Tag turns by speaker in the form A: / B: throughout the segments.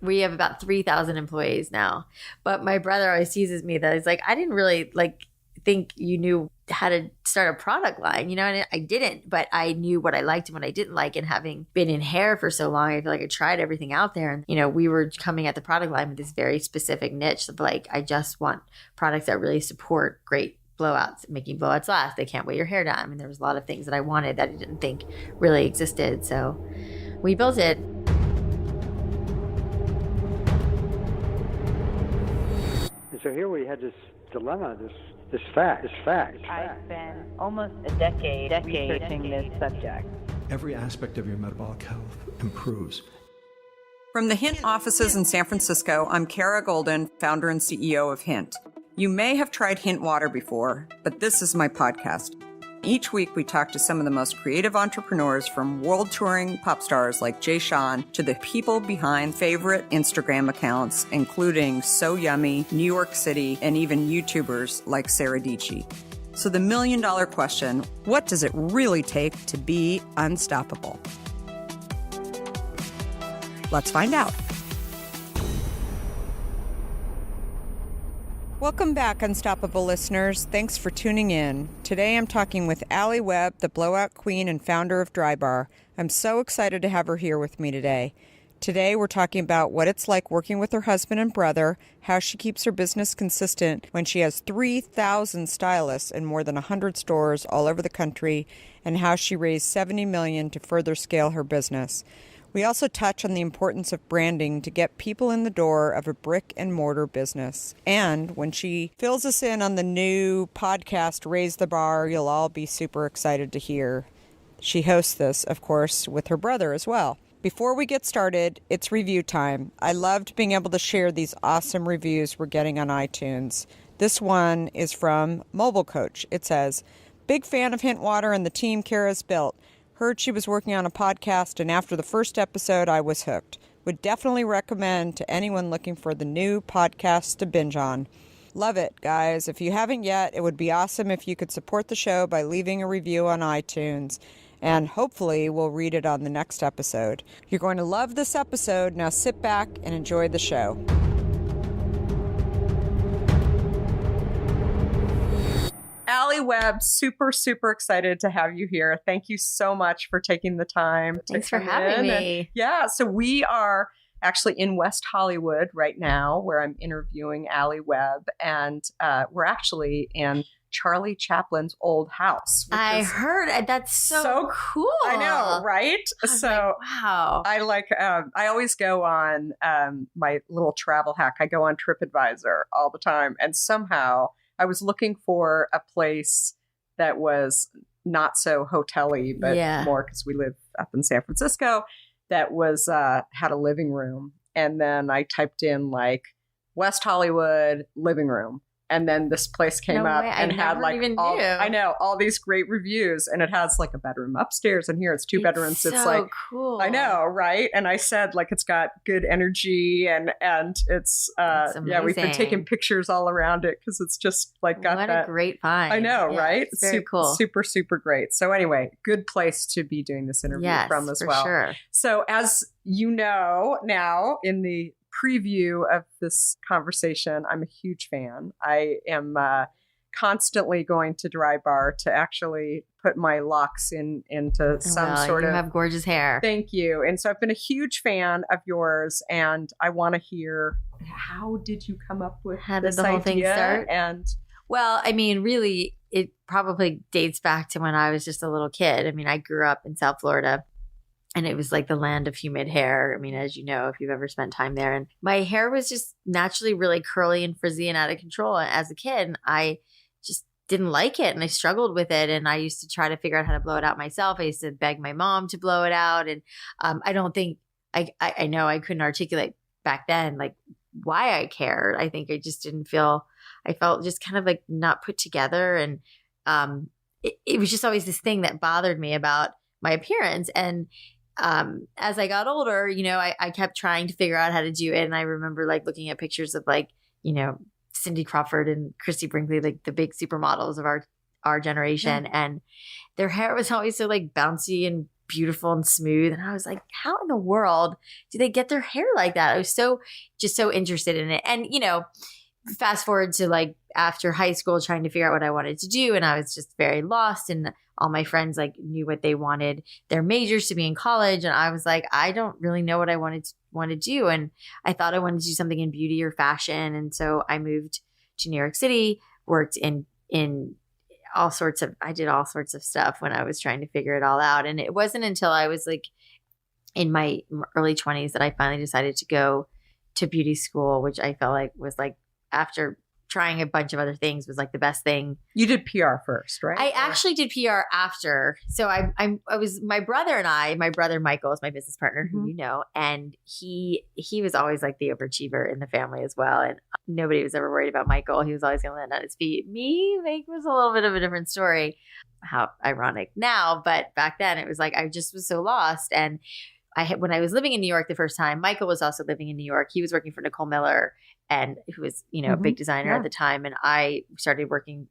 A: We have about 3,000 employees now. But my brother always teases me that he's like, I didn't really think you knew how to start a product line, and I didn't, but I knew what I liked and what I didn't like. And having been in hair for so long, I feel like I tried everything out there. And, we were coming at the product line with this very specific niche of I just want products that really support great blowouts, making blowouts last. They can't weigh your hair down. I mean, there was a lot of things that I wanted that I didn't think really existed. So we built it.
B: And so here we had this dilemma, this fact.
C: I've been almost a decade researching this subject.
D: Every aspect of your metabolic health improves.
E: From the Hint offices in San Francisco, I'm Kara Goldin, founder and CEO of Hint. You may have tried Hint water before, but this is my podcast. Each week, we talk to some of the most creative entrepreneurs, from world-touring pop stars like Jay Sean to the people behind favorite Instagram accounts, including So Yummy, New York City, and even YouTubers like Sarah Dietschy. So the million-dollar question, what does it really take to be unstoppable? Let's find out. Welcome back, Unstoppable listeners. Thanks for tuning in. Today I'm talking with Alli Webb, the blowout queen and founder of Drybar. I'm so excited to have her here with me today. Today we're talking about what it's like working with her husband and brother, how she keeps her business consistent when she has 3,000 stylists in more than 100 stores all over the country, and how she raised $70 million to further scale her business. We also touch on the importance of branding to get people in the door of a brick and mortar business. And when she fills us in on the new podcast, Raise the Bar, you'll all be super excited to hear. She hosts this, of course, with her brother as well. Before we get started, it's review time. I loved being able to share these awesome reviews we're getting on iTunes. This one is from Mobile Coach. It says, "Big fan of Hint Water and the team Kara's built. Heard she was working on a podcast, and after the first episode, I was hooked. Would definitely recommend to anyone looking for the new podcast to binge on. Love it, guys. If you haven't yet, it would be awesome if you could support the show by leaving a review on iTunes, and hopefully we'll read it on the next episode. You're going to love this episode. Now sit back and enjoy the show." Alli Webb, super, super excited to have you here. Thank you so much for taking the time.
A: Thanks for having me.
E: So we are actually in West Hollywood right now, where I'm interviewing Alli Webb, and we're actually in Charlie Chaplin's old house.
A: I heard that's so cool.
E: I know, right?
A: Wow.
E: I always go on my little travel hack. I go on TripAdvisor all the time, and somehow I was looking for a place that was not so hotel-y, but more, because we live up in San Francisco, that was had a living room. And then I typed in West Hollywood living room. And then this place came up and had all these great reviews, and it has a bedroom upstairs, and here it's two bedrooms.
A: It's so cool.
E: I know, right? And I said it's got good energy, and it's we've been taking pictures all around it because it's just got
A: what a great find.
E: I know, right?
A: It's very cool.
E: Super, super great. So anyway, good place to be doing this interview from as well.
A: Sure.
E: So as you know now, in the preview of this conversation, I'm a huge fan. I am constantly going to Drybar to actually put my locks into some sort of...
A: You have gorgeous hair.
E: Thank you. And so I've been a huge fan of yours, and I want to hear, how did you come up with
A: how did
E: this
A: the whole thing
E: idea?
A: start?
E: And
A: well, I mean, really, it probably dates back to when I was just a little kid. I mean, I grew up in South Florida, and it was the land of humid hair. I mean, as you know, if you've ever spent time there. And my hair was just naturally really curly and frizzy and out of control as a kid. And I just didn't like it, and I struggled with it. And I used to try to figure out how to blow it out myself. I used to beg my mom to blow it out. And I don't think I know I couldn't articulate back then why I cared. I think I just didn't feel, I felt just kind of not put together. And it was just always this thing that bothered me about my appearance. And as I got older, I kept trying to figure out how to do it. And I remember looking at pictures of Cindy Crawford and Christy Brinkley, the big supermodels of our generation. And their hair was always so bouncy and beautiful and smooth. And I was like, how in the world do they get their hair like that? I was so interested in it. And, fast forward to like after high school, trying to figure out what I wanted to do. And I was just very lost, and all my friends like knew what they wanted their majors to be in college. And I was like, I don't really know what I want to do. And I thought I wanted to do something in beauty or fashion. And so I moved to New York City, worked in I did all sorts of stuff when I was trying to figure it all out. And it wasn't until I was like in my early 20s that I finally decided to go to beauty school, which I felt like was like, after trying a bunch of other things, was like the best thing.
E: You did PR first, right?
A: I actually did PR after. So I was, my brother Michael is my business partner, who and he was always like the overachiever in the family as well. And nobody was ever worried about Michael. He was always going to land on his feet. Me, like, was a little bit of a different story. How ironic now, but back then it was like, I just was so lost. And when I was living in New York the first time, Michael was also living in New York. He was working for Nicole Miller, and who was, a big designer at the time. And I started working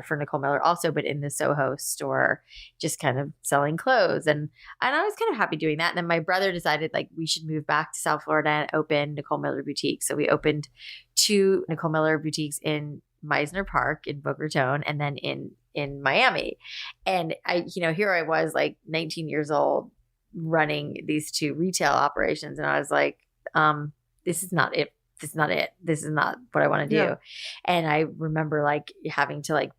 A: for Nicole Miller also, but in the Soho store, just kind of selling clothes. And I was kind of happy doing that. And then my brother decided like we should move back to South Florida and open Nicole Miller boutiques. So we opened 2 Nicole Miller boutiques in Meisner Park in Boca Raton, and then in Miami. And here I was like 19 years old, running these 2 retail operations. And I was like, this is not it. This is not it. This is not what I want to do. Yeah. And I remember like having to like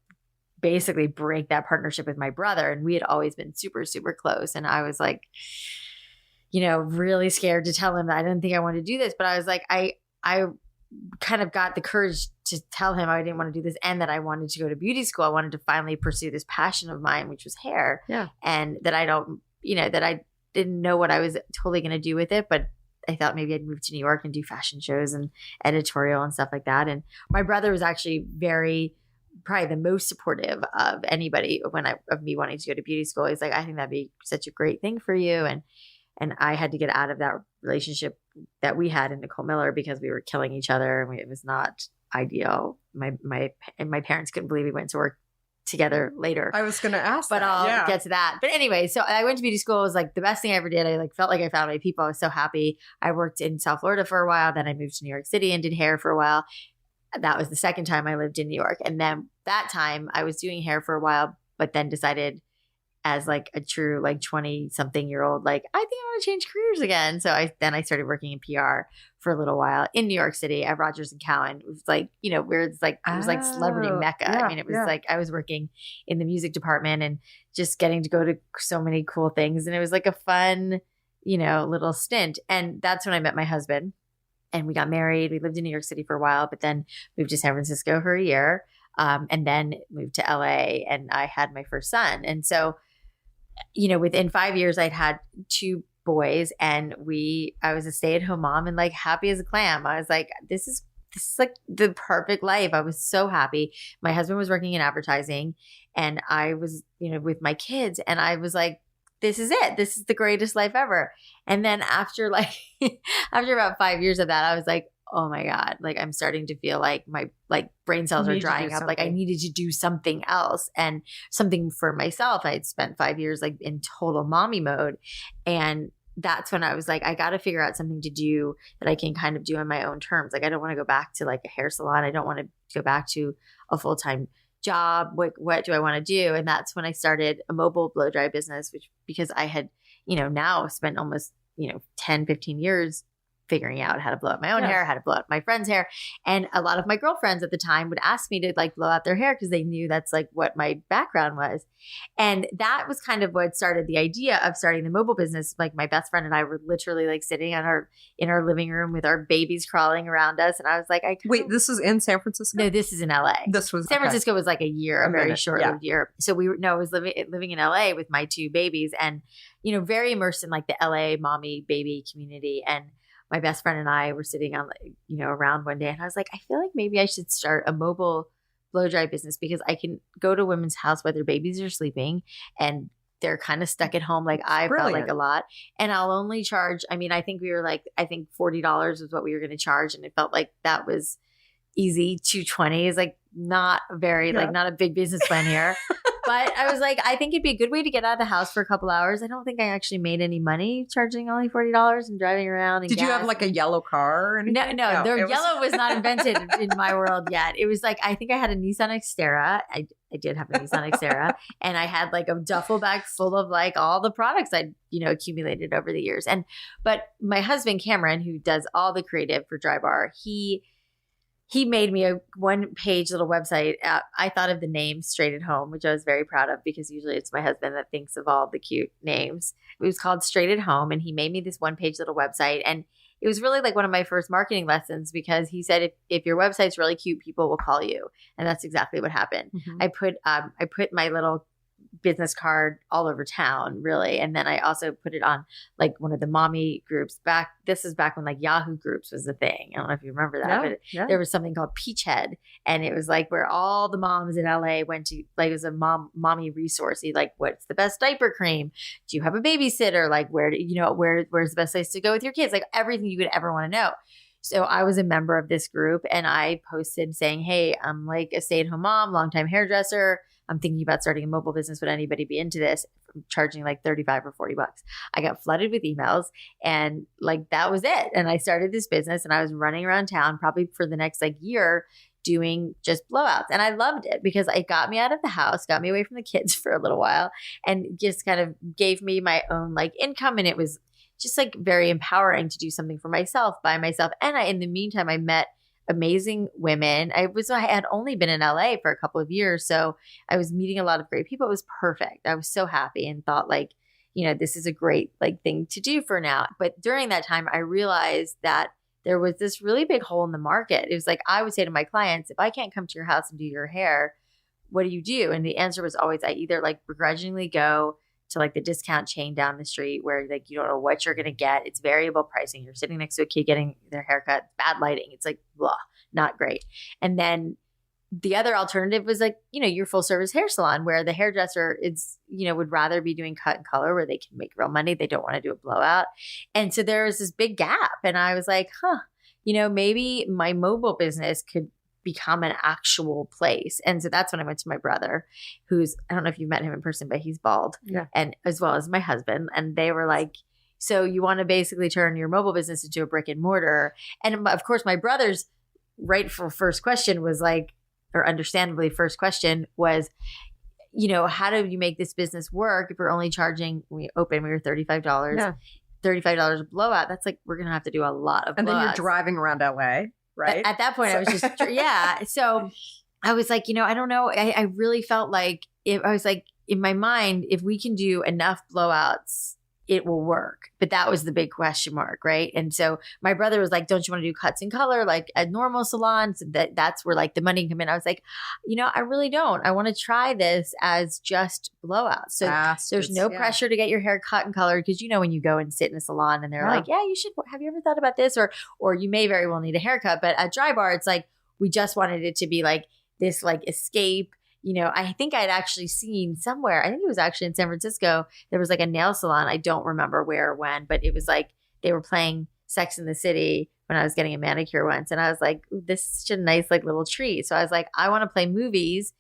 A: basically break that partnership with my brother. And we had always been super, super close. And I was like, really scared to tell him that I didn't think I wanted to do this. But I was like, I kind of got the courage to tell him I didn't want to do this, and that I wanted to go to beauty school. I wanted to finally pursue this passion of mine, which was hair. Yeah. And that I don't, that I didn't know what I was totally going to do with it, but I thought maybe I'd move to New York and do fashion shows and editorial and stuff like that. And my brother was actually probably the most supportive of anybody of me wanting to go to beauty school. He's like, I think that'd be such a great thing for you. And I had to get out of that relationship that we had in Nicole Miller because we were killing each other, and it was not ideal. My parents couldn't believe we went to work together later.
E: I was going to ask
A: but I'll get to that. But anyway, so I went to beauty school. It was like the best thing I ever did. I like felt like I found my people. I was so happy. I worked in South Florida for a while. Then I moved to New York City and did hair for a while. That was the second time I lived in New York. And then that time I was doing hair for a while, but then decided as like a true like 20 something year old, like I think I want to change careers again. So I started working in PR for a little while in New York City at Rogers and Cowan. It was like, where it's like, it was like celebrity mecca. Yeah, I mean, it was like, I was working in the music department and just getting to go to so many cool things. And it was like a fun, little stint. And that's when I met my husband, and we got married. We lived in New York City for a while, but then moved to San Francisco for a year. And then moved to LA, and I had my first son. And so, within 5 years, I'd had 2 boys, and I was a stay-at-home mom and like happy as a clam. I was like, this is like the perfect life. I was so happy. My husband was working in advertising, and I was, with my kids, and I was like, this is it. This is the greatest life ever. And then after about 5 years of that, I was like, oh my God, like I'm starting to feel like my brain cells are drying up. Like I needed to do something else and something for myself. I had spent 5 years like in total mommy mode. And that's when I was like, I got to figure out something to do that I can kind of do on my own terms. Like I don't want to go back to like a hair salon. I don't want to go back to a full-time job. What do I want to do? And that's when I started a mobile blow dry business, because I had, now spent almost, 10, 15 years figuring out how to blow up my own hair, how to blow up my friend's hair. And a lot of my girlfriends at the time would ask me to like blow out their hair because they knew that's like what my background was. And that was kind of what started the idea of starting the mobile business. Like my best friend and I were literally like sitting in our living room with our babies crawling around us. And I was like,
E: wait, this is in San Francisco?
A: No, this is in LA. San Francisco was like a very short-lived year. So I was living in LA with my 2 babies, and, very immersed in like the LA mommy baby community. And my best friend and I were sitting on, around one day, and I was like, I feel like maybe I should start a mobile blow dry business because I can go to women's house where their babies are sleeping and they're kind of stuck at home. Like I felt like a lot, and I'll only charge, I think we were like, I think $40 was what we were going to charge. And it felt like that was easy. $220 is like not very, like not a big business plan here. But I was like, I think it'd be a good way to get out of the house for a couple hours. I don't think I actually made any money charging only $40 and driving around. And
E: Did you have like a yellow car? Or anything?
A: No, yellow was not invented in my world yet. It was like, I think I had a Nissan Xterra. I did have a Nissan Xterra, and I had like a duffel bag full of like all the products I'd, accumulated over the years. But my husband, Cameron, who does all the creative for Drybar, he made me a one-page little website. I thought of the name Straight at Home, which I was very proud of because usually it's my husband that thinks of all the cute names. It was called Straight at Home, and he made me this one-page little website. And it was really like one of my first marketing lessons because he said, if your website's really cute, people will call you. And that's exactly what happened. Mm-hmm. I put my little business card all over town, really. And then I also put it on like one of the mommy groups this is back when like Yahoo groups was a thing. I don't know if you remember that, but there was something called Peachhead, and it was like where all the moms in LA went to, like, it was a mommy resource. Like, what's the best diaper cream? Do you have a babysitter? Like, where's the best place to go with your kids? Like everything you could ever want to know. So I was a member of this group, and I posted saying, hey, I'm like a stay-at-home mom, longtime hairdresser. I'm thinking about starting a mobile business. Would anybody be into this? I'm charging like $35 or $40. I got flooded with emails, and like that was it. And I started this business, and I was running around town probably for the next like year doing just blowouts. And I loved it because it got me out of the house, got me away from the kids for a little while, and just kind of gave me my own like income. And it was just like very empowering to do something for myself by myself. And in the meantime, I met amazing women. I had only been in LA for a couple of years, so I was meeting a lot of great people. It was perfect. I was so happy and thought like, this is a great like thing to do for now. But during that time, I realized that there was this really big hole in the market. It was like, I would say to my clients, if I can't come to your house and do your hair, what do you do? And the answer was always, I either like begrudgingly go to like the discount chain down the street where like you don't know what you're going to get. It's variable pricing. You're sitting next to a kid getting their haircut, bad lighting. It's like, blah, not great. And then the other alternative was like, your full service hair salon where the hairdresser is, would rather be doing cut and color where they can make real money. They don't want to do a blowout. And so there was this big gap. And I was like, maybe my mobile business could become an actual place. And so that's when I went to my brother, who's, I don't know if you've met him in person, but he's bald. Yeah. And as well as my husband. And they were like, so you want to basically turn your mobile business into a brick and mortar. And of course, my brother's rightful first question was like, or understandably first question was, how do you make this business work if we're only charging, we were $35. Yeah. $35 a blowout. That's like, we're going to have to do a lot of blowouts.
E: And then you're driving around LA. Right.
A: At that point, I was just, yeah. So I was like, I don't know. I really felt like I was like, in my mind, if we can do enough blowouts, it will work. But that was the big question mark. Right. And so my brother was like, don't you want to do cuts and color like at normal salons? That's where like the money come in. I was like, I really don't. I want to try this as just blowouts. So there's no pressure to get your hair cut and colored because when you go and sit in a salon and they're like, yeah, you should. Have you ever thought about this? Or you may very well need a haircut. But at Drybar, it's like we just wanted it to be like this like escape. I think I'd actually seen somewhere, I think it was actually in San Francisco, there was like a nail salon. I don't remember where or when, but it was like they were playing Sex and the City when I was getting a manicure once. And I was like, this is such a nice like little treat. So I was like, I want to play movies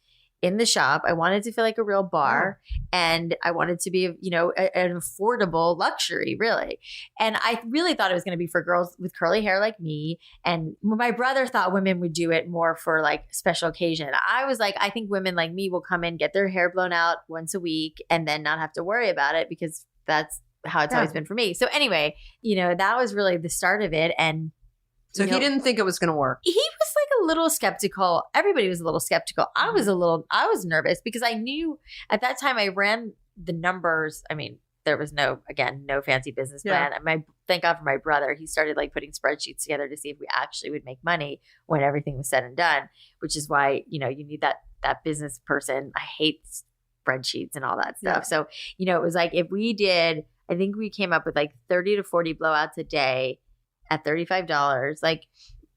A: in the shop. I wanted to feel like a real bar, and I wanted to be, an affordable luxury, really. And I really thought it was going to be for girls with curly hair like me. And my brother thought women would do it more for like special occasion. I was like, I think women like me will come in, get their hair blown out once a week, and then not have to worry about it because that's how it's always been for me. So anyway, that was really the start of it. And
E: so he didn't think it was going to work.
A: He was like a little skeptical. Everybody was a little skeptical. I was nervous because I knew at that time I ran the numbers. I mean, there was no fancy business plan. Thank God for my brother. He started like putting spreadsheets together to see if we actually would make money when everything was said and done, which is why, you need that business person. I hate spreadsheets and all that stuff. Yeah. So, it was like if we did, I think we came up with like 30 to 40 blowouts a day at $35, like,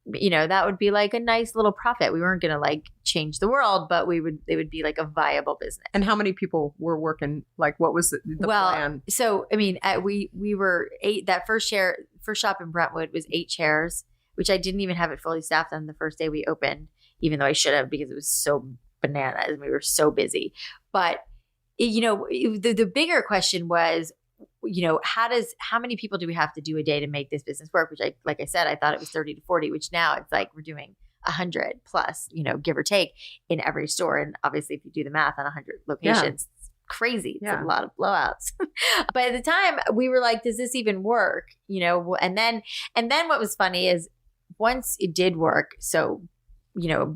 A: that would be like a nice little profit. We weren't going to like change the world, but it would be like a viable business.
E: And how many people were working? Like, what was the plan?
A: So, I mean, we were 8, that first shop in Brentwood was 8 chairs, which I didn't even have it fully staffed on the first day we opened, even though I should have because it was so bananas and we were so busy. But, the bigger question was, how many people do we have to do a day to make this business work? Which like I said, I thought it was 30 to 40, which now it's like we're doing 100 plus, give or take in every store. And obviously if you do the math on 100 locations, it's crazy. It's a lot of blowouts. But at the time we were like, does this even work? And then what was funny is once it did work, so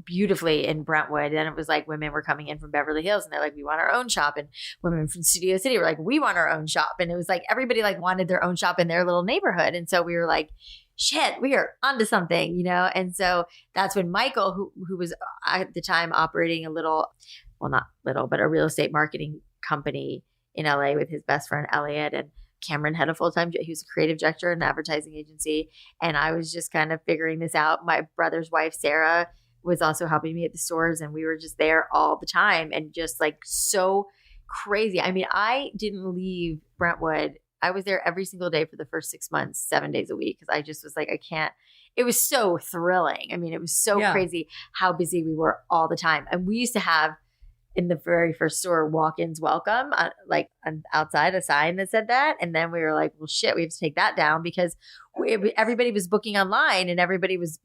A: beautifully in Brentwood. Then it was like women were coming in from Beverly Hills and they're like, we want our own shop. And women from Studio City were like, we want our own shop. And it was like, everybody like wanted their own shop in their little neighborhood. And so we were like, shit, we are onto something, And so that's when Michael, who was at the time operating a not little, but a real estate marketing company in LA with his best friend, Elliot, and Cameron had a full-time, he was a creative director in an advertising agency. And I was just kind of figuring this out. My brother's wife, Sarah, was also helping me at the stores, and we were just there all the time and just like so crazy. I mean, I didn't leave Brentwood. I was there every single day for the first 6 months, 7 days a week, because I just was like, I can't. It was so thrilling. I mean, it was so crazy how busy we were all the time. And we used to have in the very first store, walk-ins welcome, outside a sign that said that. And then we were like, well, shit, we have to take that down because everybody was booking online and everybody was,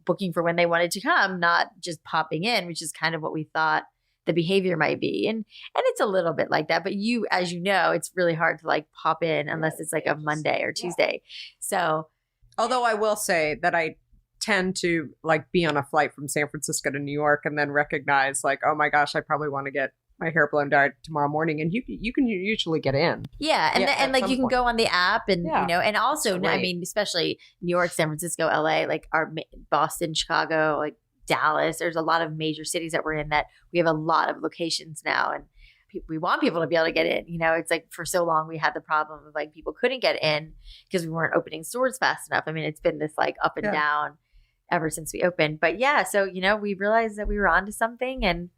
A: booking for when they wanted to come, not just popping in, which is kind of what we thought the behavior might be. And it's a little bit like that. But as you know, it's really hard to like pop in unless it's like a Monday or Tuesday. So,
E: although I will say that I tend to like be on a flight from San Francisco to New York and then recognize like, oh my gosh, I probably want to get my hair blown dyed tomorrow morning, and you can usually get in.
A: Yeah, and like you can go on the app, and and also I mean, especially New York, San Francisco, LA, like our Boston, Chicago, like Dallas. There's a lot of major cities that we're in that we have a lot of locations now, and we want people to be able to get in. It's like for so long we had the problem of like people couldn't get in because we weren't opening stores fast enough. I mean, it's been this like up and down ever since we opened. But so we realized that we were onto something, and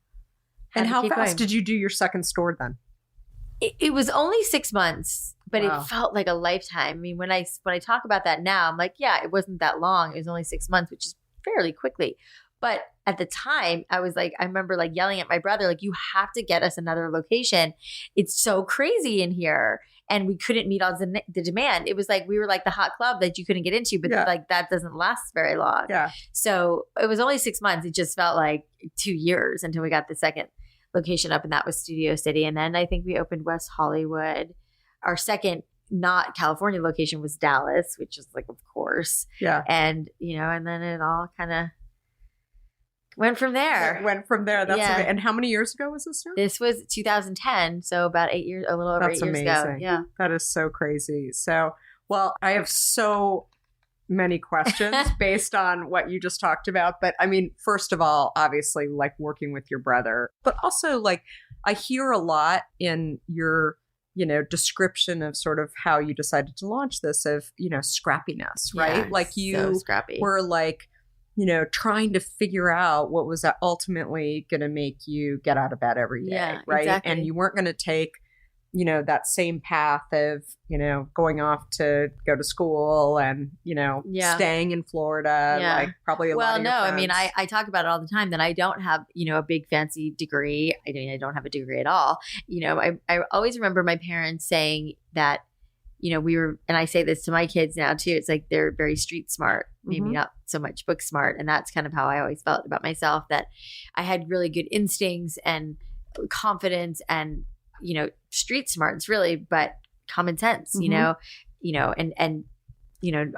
E: how fast
A: going.
E: Did you do your second store then?
A: It was only 6 months, but it felt like a lifetime. I mean, when I talk about that now, I'm like, yeah, it wasn't that long. It was only 6 months, which is fairly quickly. But at the time, I was like, I remember like yelling at my brother, like, you have to get us another location. It's so crazy in here. And we couldn't meet all the demand. It was like, we were like the hot club that you couldn't get into, but like that doesn't last very long. Yeah. So it was only 6 months. It just felt like 2 years until we got the second location up, and that was Studio City. And then I think we opened West Hollywood. Our second not California location was Dallas, which is like, of course. Yeah. And, and then it all kind of went from there. That's
E: amazing. And how many years ago was this now?
A: This was 2010. So about 8 years, a little over 8 years ago. Yeah.
E: That is so crazy. So, well, I have so many questions based on what you just talked about. But I mean, first of all, obviously like working with your brother, but also like I hear a lot in your, description of sort of how you decided to launch this of, scrappiness, right?
A: Yeah,
E: like you
A: so scrappy.
E: Were like, trying to figure out what was ultimately going to make you get out of bed every day, right?
A: Exactly.
E: And you weren't going to take, that same path of, going off to go to school and, staying in Florida, like probably a lot of your friends.
A: I mean, I talk about it all the time that I don't have, a big fancy degree. I mean, I don't have a degree at all. I always remember my parents saying that, we were, and I say this to my kids now too, it's like they're very street smart, maybe not so much book smart. And that's kind of how I always felt about myself, that I had really good instincts and confidence and, street smarts really, but common sense, and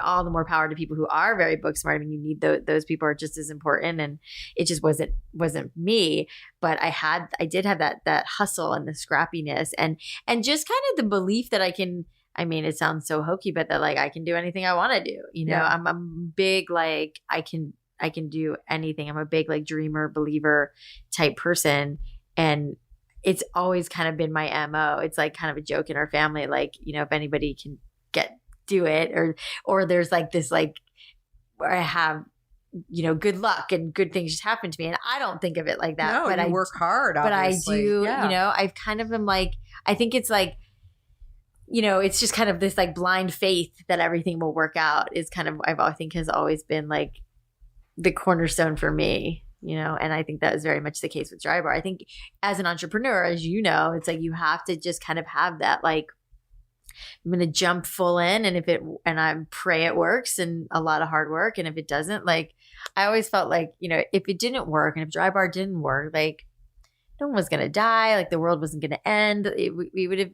A: all the more power to people who are very book smart. I mean, you need those people are just as important, and it just wasn't me, but I did have that hustle and the scrappiness and just kind of the belief that I can, I mean, it sounds so hokey, but that like I can do anything I want to do. I'm a big, like, I can do anything. I'm a big like dreamer, believer type person. And it's always kind of been my MO. It's like kind of a joke in our family. Like, if anybody can do it or there's like this, like where I have, good luck and good things just happen to me. And I don't think of it like that.
E: No,
A: but
E: I work hard, obviously.
A: But I do, I've kind of been like, I think it's like, it's just kind of this like blind faith that everything will work out is kind of, I think has always been like the cornerstone for me. and I think that is very much the case with Drybar. I think as an entrepreneur, as you know, it's like you have to just kind of have that, like, I'm going to jump full in, and I pray it works, and a lot of hard work. And if it doesn't, like, I always felt like, if it didn't work and if Drybar didn't work, like, no one was going to die. Like, the world wasn't going to end. We would have,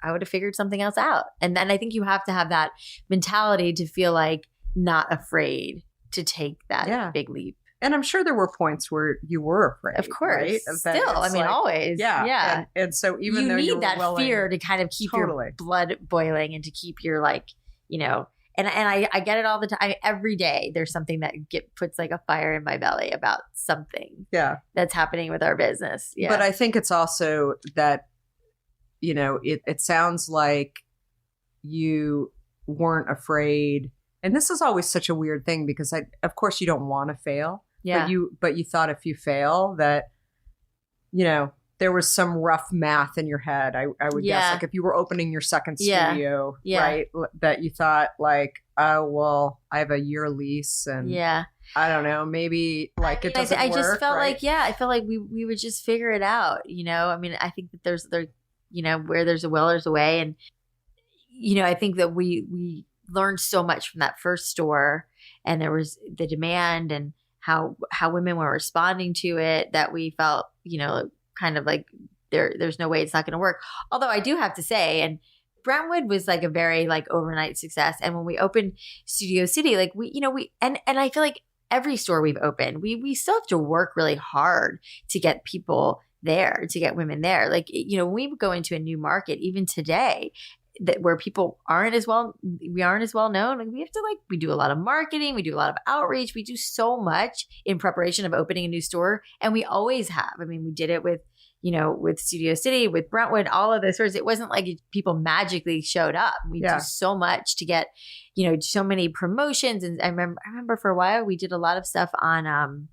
A: I would have figured something else out. And then I think you have to have that mentality to feel like not afraid to take that big leap.
E: And I'm sure there were points where you were afraid.
A: Of course.
E: Right?
A: Still, always.
E: Yeah. And so even though
A: you
E: you
A: need that fear to kind of keep your blood boiling and to keep your, like, and I get it all the time. Every day there's something that puts like a fire in my belly about something that's happening with our business. Yeah.
E: But I think it's also that, it sounds like you weren't afraid. And this is always such a weird thing because of course you don't want to fail. Yeah. But you thought if you fail that, there was some rough math in your head. I would guess, like, if you were opening your second studio, right? That you thought like, oh, well, I have a year lease and I don't know, maybe like it doesn't work.
A: I just felt
E: right?
A: I felt like we would just figure it out. I think that there's where there's a will, there's a way. And, I think that we learned so much from that first store, and there was the demand and how women were responding to it, that we felt, kind of like there's no way it's not going to work. Although I do have to say, and Brentwood was like a very like overnight success. And when we opened Studio City, like and I feel like every store we've opened, we still have to work really hard to get people there, to get women there. Like, when we go into a new market, even today, that where people aren't as well known, like, we have to, like, we do a lot of marketing, we do a lot of outreach, we do so much in preparation of opening a new store. And we always have. I mean, we did it with Studio City, with Brentwood, all of those stores. It wasn't like people magically showed up. We do so much to get, so many promotions. And I remember for a while we did a lot of stuff on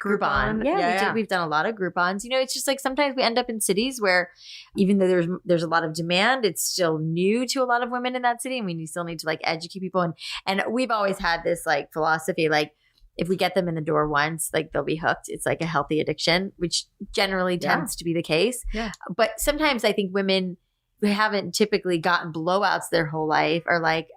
A: Groupon. We've done a lot of Groupons. It's just like sometimes we end up in cities where even though there's a lot of demand, it's still new to a lot of women in that city. And we still need to, like, educate people. And we've always had this, like, philosophy, like, if we get them in the door once, like, they'll be hooked. It's like a healthy addiction, which generally tends to be the case. Yeah. But sometimes I think women who haven't typically gotten blowouts their whole life are like,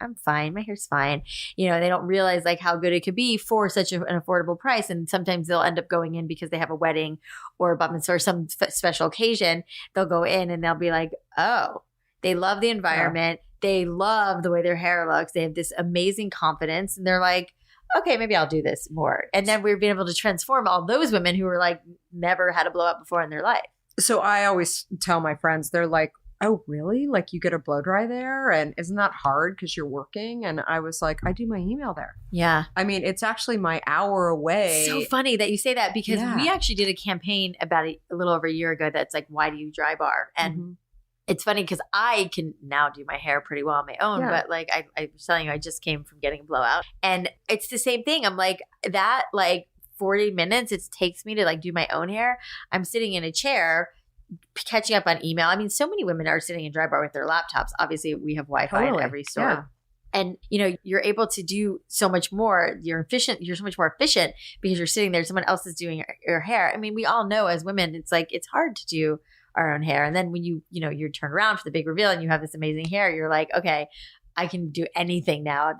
A: I'm fine. My hair's fine. They don't realize, like, how good it could be for such an affordable price. And sometimes they'll end up going in because they have a wedding or a bat mitzvah or some special occasion. They'll go in and they'll be like, oh, they love the environment. Yeah. They love the way their hair looks. They have this amazing confidence. And they're like, okay, maybe I'll do this more. And then we've been able to transform all those women who were like, never had a blowout before in their life.
E: So I always tell my friends, they're like, oh, really? Like, you get a blow dry there? And isn't that hard because you're working? And I was like, I do my email there. Yeah. I mean, it's actually my hour away.
A: So funny that you say that, because we actually did a campaign about a little over a year ago that's like, why do you Drybar? And it's funny because I can now do my hair pretty well on my own, but like I was telling you, I just came from getting a blowout. And it's the same thing. I'm like, that, like, 40 minutes it takes me to, like, do my own hair. I'm sitting in a chair catching up on email. I mean, so many women are sitting in Drybar with their laptops. Obviously, we have Wi-Fi in every store. Yeah. And, you're able to do so much more. You're so much more efficient because you're sitting there. Someone else is doing your hair. I mean, we all know as women, it's like, it's hard to do our own hair. And then when you turn around for the big reveal and you have this amazing hair, you're like, okay, I can do anything now.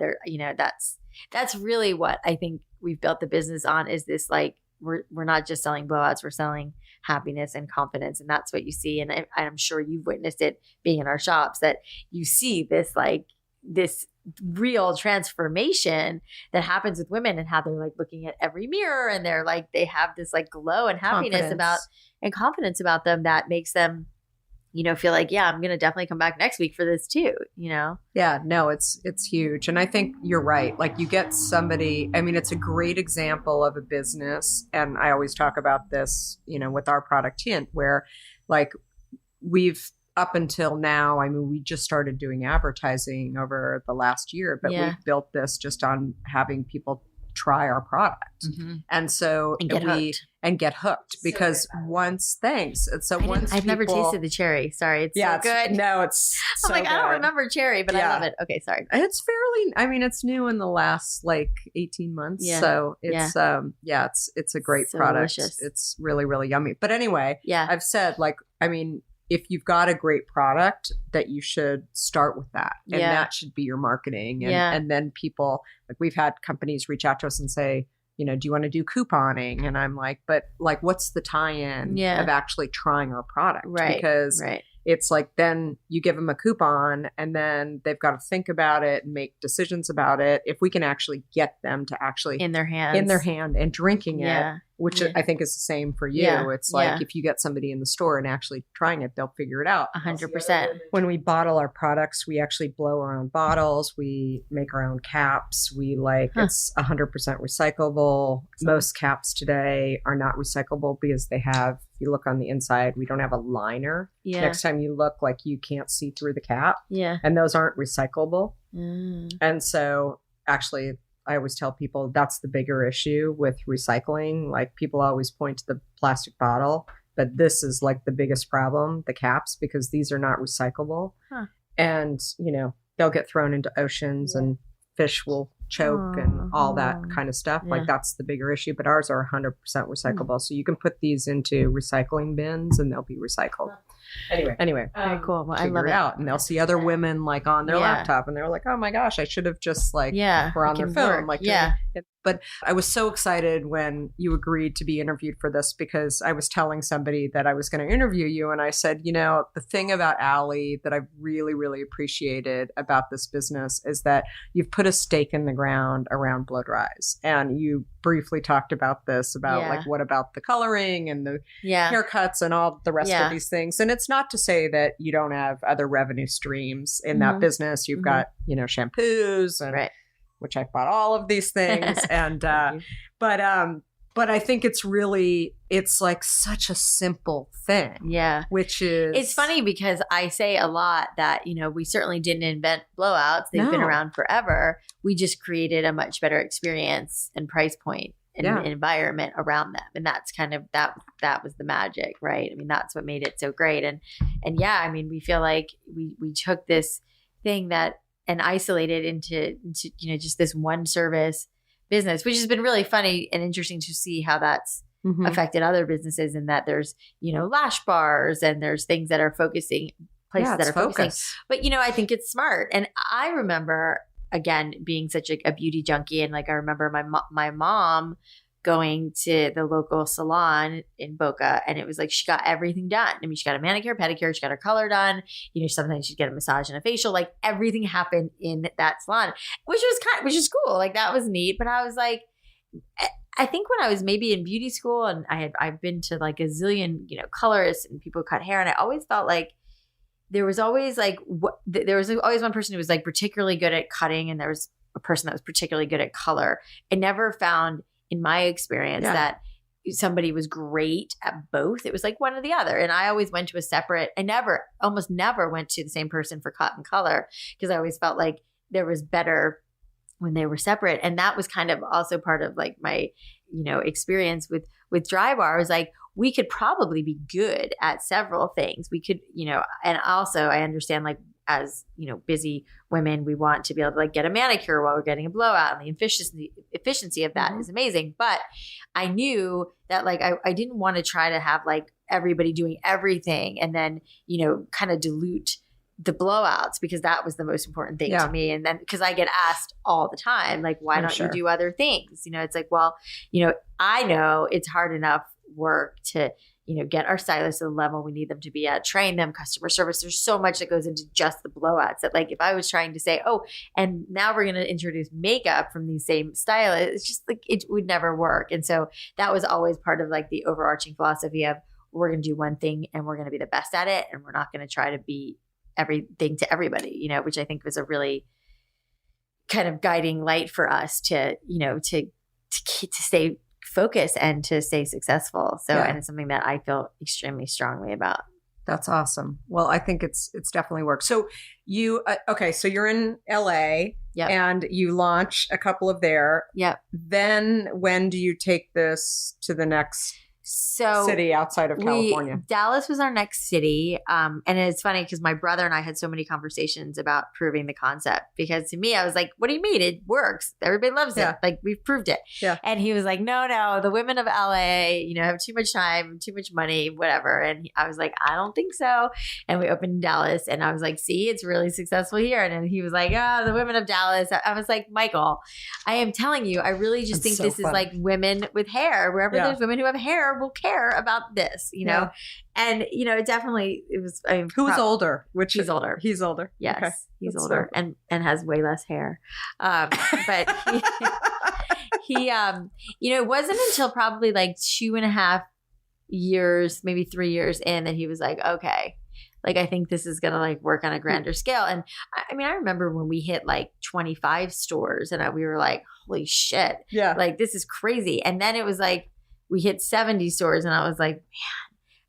A: That's really what I think we've built the business on, is this, like, we're not just selling blowouts, we're selling happiness and confidence. And that's what you see. And I'm sure you've witnessed it being in our shops, that you see this, like, this real transformation that happens with women, and how they're, like, looking at every mirror and they're like, they have this, like, glow and happiness confidence about them that makes them, feel like, yeah, I'm going to definitely come back next week for this too,
E: Yeah, no, it's huge. And I think you're right. Like, you get somebody, I mean, it's a great example of a business. And I always talk about this, with our product Tint, where, like, we've up until now, I mean, we just started doing advertising over the last year, but we've built this just on having people try our product. And so
A: And get hooked.
E: because once
A: I've never tasted the cherry. Sorry. It's so good.
E: No, it's
A: I'm
E: so
A: like,
E: good.
A: I don't remember cherry, but I love it. Okay. Sorry.
E: It's it's new in the last like 18 months.
A: Yeah.
E: So it's, it's a great
A: So
E: product.
A: delicious.
E: It's really, really yummy. But anyway,
A: Yeah.
E: I've said if you've got a great product, that you should start with that. And that should be your marketing. And then people, like we've had companies reach out to us and say, do you want to do couponing? And I'm like, but like, what's the tie-in of actually trying our product?
A: Right.
E: Because it's like, then you give them a coupon and then they've got to think about it and make decisions about it. If we can actually get them to actually
A: in their hand and
E: drinking it, which I think is the same for you.
A: Yeah.
E: It's like if you get somebody in the store and actually trying it, they'll figure it out.
A: 100%.
E: When we bottle our products, we actually blow our own bottles. We make our own caps. It's 100% recyclable. Most caps today are not recyclable because they have, if you look on the inside, we don't have a liner.
A: Yeah.
E: Next time you look, like you can't see through the cap.
A: Yeah.
E: And those aren't recyclable.
A: Mm.
E: And so actually, I always tell people that's the bigger issue with recycling. Like people always point to the plastic bottle, but this is like the biggest problem, the caps, because these are not recyclable. Huh. And, they'll get thrown into oceans and fish will choke and all that kind of stuff. Like that's the bigger issue, but ours are 100% recyclable. So you can put these into recycling bins and they'll be recycled. Anyway,
A: very cool. Well, I love
E: figure it out, and they'll see other women like on their laptop, and they're like, "Oh my gosh, I should have just were on their phone." But I was so excited when you agreed to be interviewed for this because I was telling somebody that I was going to interview you, and I said, the thing about Alli that I've really, really appreciated about this business is that you've put a stake in the ground around blow dries, and you briefly talked about this like what about the coloring and the haircuts and all the rest of these things. And it's not to say that you don't have other revenue streams in that business. You've got shampoos and which I bought all of these things and but I think it's like such a simple thing. Yeah. Which is
A: it's funny because I say a lot that, we certainly didn't invent blowouts. They've been around forever. We just created a much better experience and price point and environment around them. And that's kind of that was the magic, right? I mean, that's what made it so great. And we feel like we took this thing and isolated into just this one service business, which has been really funny and interesting to see how that's affected other businesses, and that there's lash bars and there's things that are focusing places that are focusing. But I think it's smart. And I remember again being such a beauty junkie, and like I remember my mom going to the local salon in Boca, and it was like she got everything done. I mean, she got a manicure, pedicure, she got her color done. Sometimes she'd get a massage and a facial. Like everything happened in that salon, which is cool. Like that was neat. But I was like, I think when I was maybe in beauty school, and I've been to like a zillion colorists and people cut hair, and I always felt like there was always always one person who was like particularly good at cutting, and there was a person that was particularly good at color. I never found, in my experience, that somebody was great at both. It was like one or the other. And I always went to almost never went to the same person for cut and color, because I always felt like there was better when they were separate. And that was kind of also part of like my, experience with Drybar. Was like, we could probably be good at several things. We could, and also I understand like, as busy women, we want to be able to like get a manicure while we're getting a blowout, and the efficiency of that is amazing. But I knew that like I didn't want to try to have like everybody doing everything and then kind of dilute the blowouts, because that was the most important thing to me. And then because I get asked all the time, like, why don't you do other things? It's like, well, I know it's hard enough work to get our stylists to the level we need them to be at, train them, customer service. There's so much that goes into just the blowouts that like, if I was trying to say, oh, and now we're going to introduce makeup from these same stylists, it's just like, it would never work. And so that was always part of like the overarching philosophy of, we're going to do one thing and we're going to be the best at it. And we're not going to try to be everything to everybody, which I think was a really kind of guiding light for us to stay focused and to stay successful. So, and it's something that I feel extremely strongly about.
E: That's awesome. Well, I think it's definitely worked. So you, so you're in LA
A: Yep.
E: And you launch a couple of there.
A: Yep.
E: Then when do you take this to the next city outside of California?
A: Dallas was our next city. And it's funny because my brother and I had so many conversations about proving the concept, because to me, I was like, what do you mean? It works. Everybody loves it. Like, we've proved it.
E: Yeah.
A: And he was like, no, the women of LA, have too much time, too much money, whatever. And I was like, I don't think so. And we opened in Dallas, and I was like, see, it's really successful here. And then he was like, the women of Dallas. I was like, Michael, I am telling you, I really just think this is like women with hair. Wherever there's women who have hair will care about this, and it was.
E: Who's older?
A: He's older.
E: He's older.
A: Yes,
E: okay.
A: He's
E: That's
A: older and has way less hair. But he it wasn't until probably like 2.5 years, maybe 3 years in, that he was like, okay, like, I think this is going to like work on a grander scale. And I remember when we hit like 25 stores, and we were like, holy shit.
E: Yeah.
A: Like, this is crazy. And then it was like, we hit 70 stores, and I was like,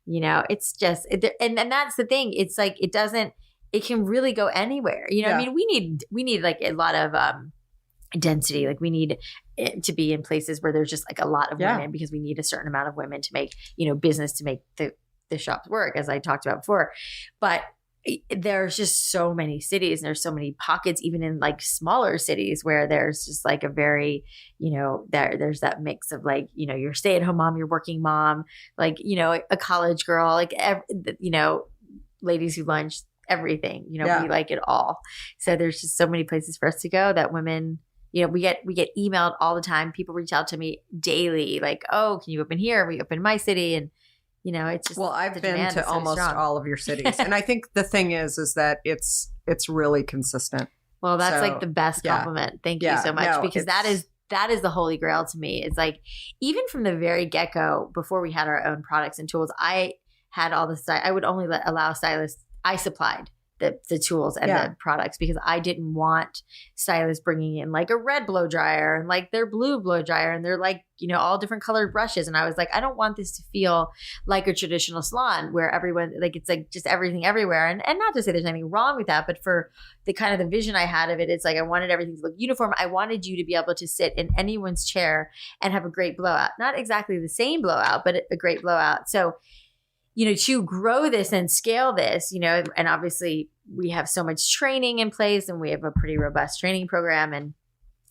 A: man, it's just, and that's the thing. It's like, it can really go anywhere. We need like a lot of density. Like, we need it to be in places where there's just like a lot of women, because we need a certain amount of women to make, business, to make the shops work, as I talked about before. But there's just so many cities, and there's so many pockets, even in like smaller cities, where there's just like a very, there's that mix of like, your stay-at-home mom, your working mom, like, a college girl, like, ladies who lunch, everything, we like it all. So there's just so many places for us to go that women, we get emailed all the time. People reach out to me daily, like, oh, can you open here? We open my city. And it's just,
E: I've been to almost all of your cities. And I think the thing is that it's really consistent.
A: Well, that's like the best compliment. Thank you so much. Because that is the holy grail to me. It's like, even from the very get-go, before we had our own products and tools, I had all the I would only allow stylists. I supplied the tools and the products, because I didn't want stylists bringing in like a red blow dryer and like their blue blow dryer, and they're like, all different colored brushes. And I was like, I don't want this to feel like a traditional salon where everyone, like, it's like just everything everywhere. And not to say there's anything wrong with that, but for the kind of the vision I had of it, it's like, I wanted everything to look uniform. I wanted you to be able to sit in anyone's chair and have a great blowout. Not exactly the same blowout, but a great blowout. So, to grow this and scale this, and obviously we have so much training in place, and we have a pretty robust training program, and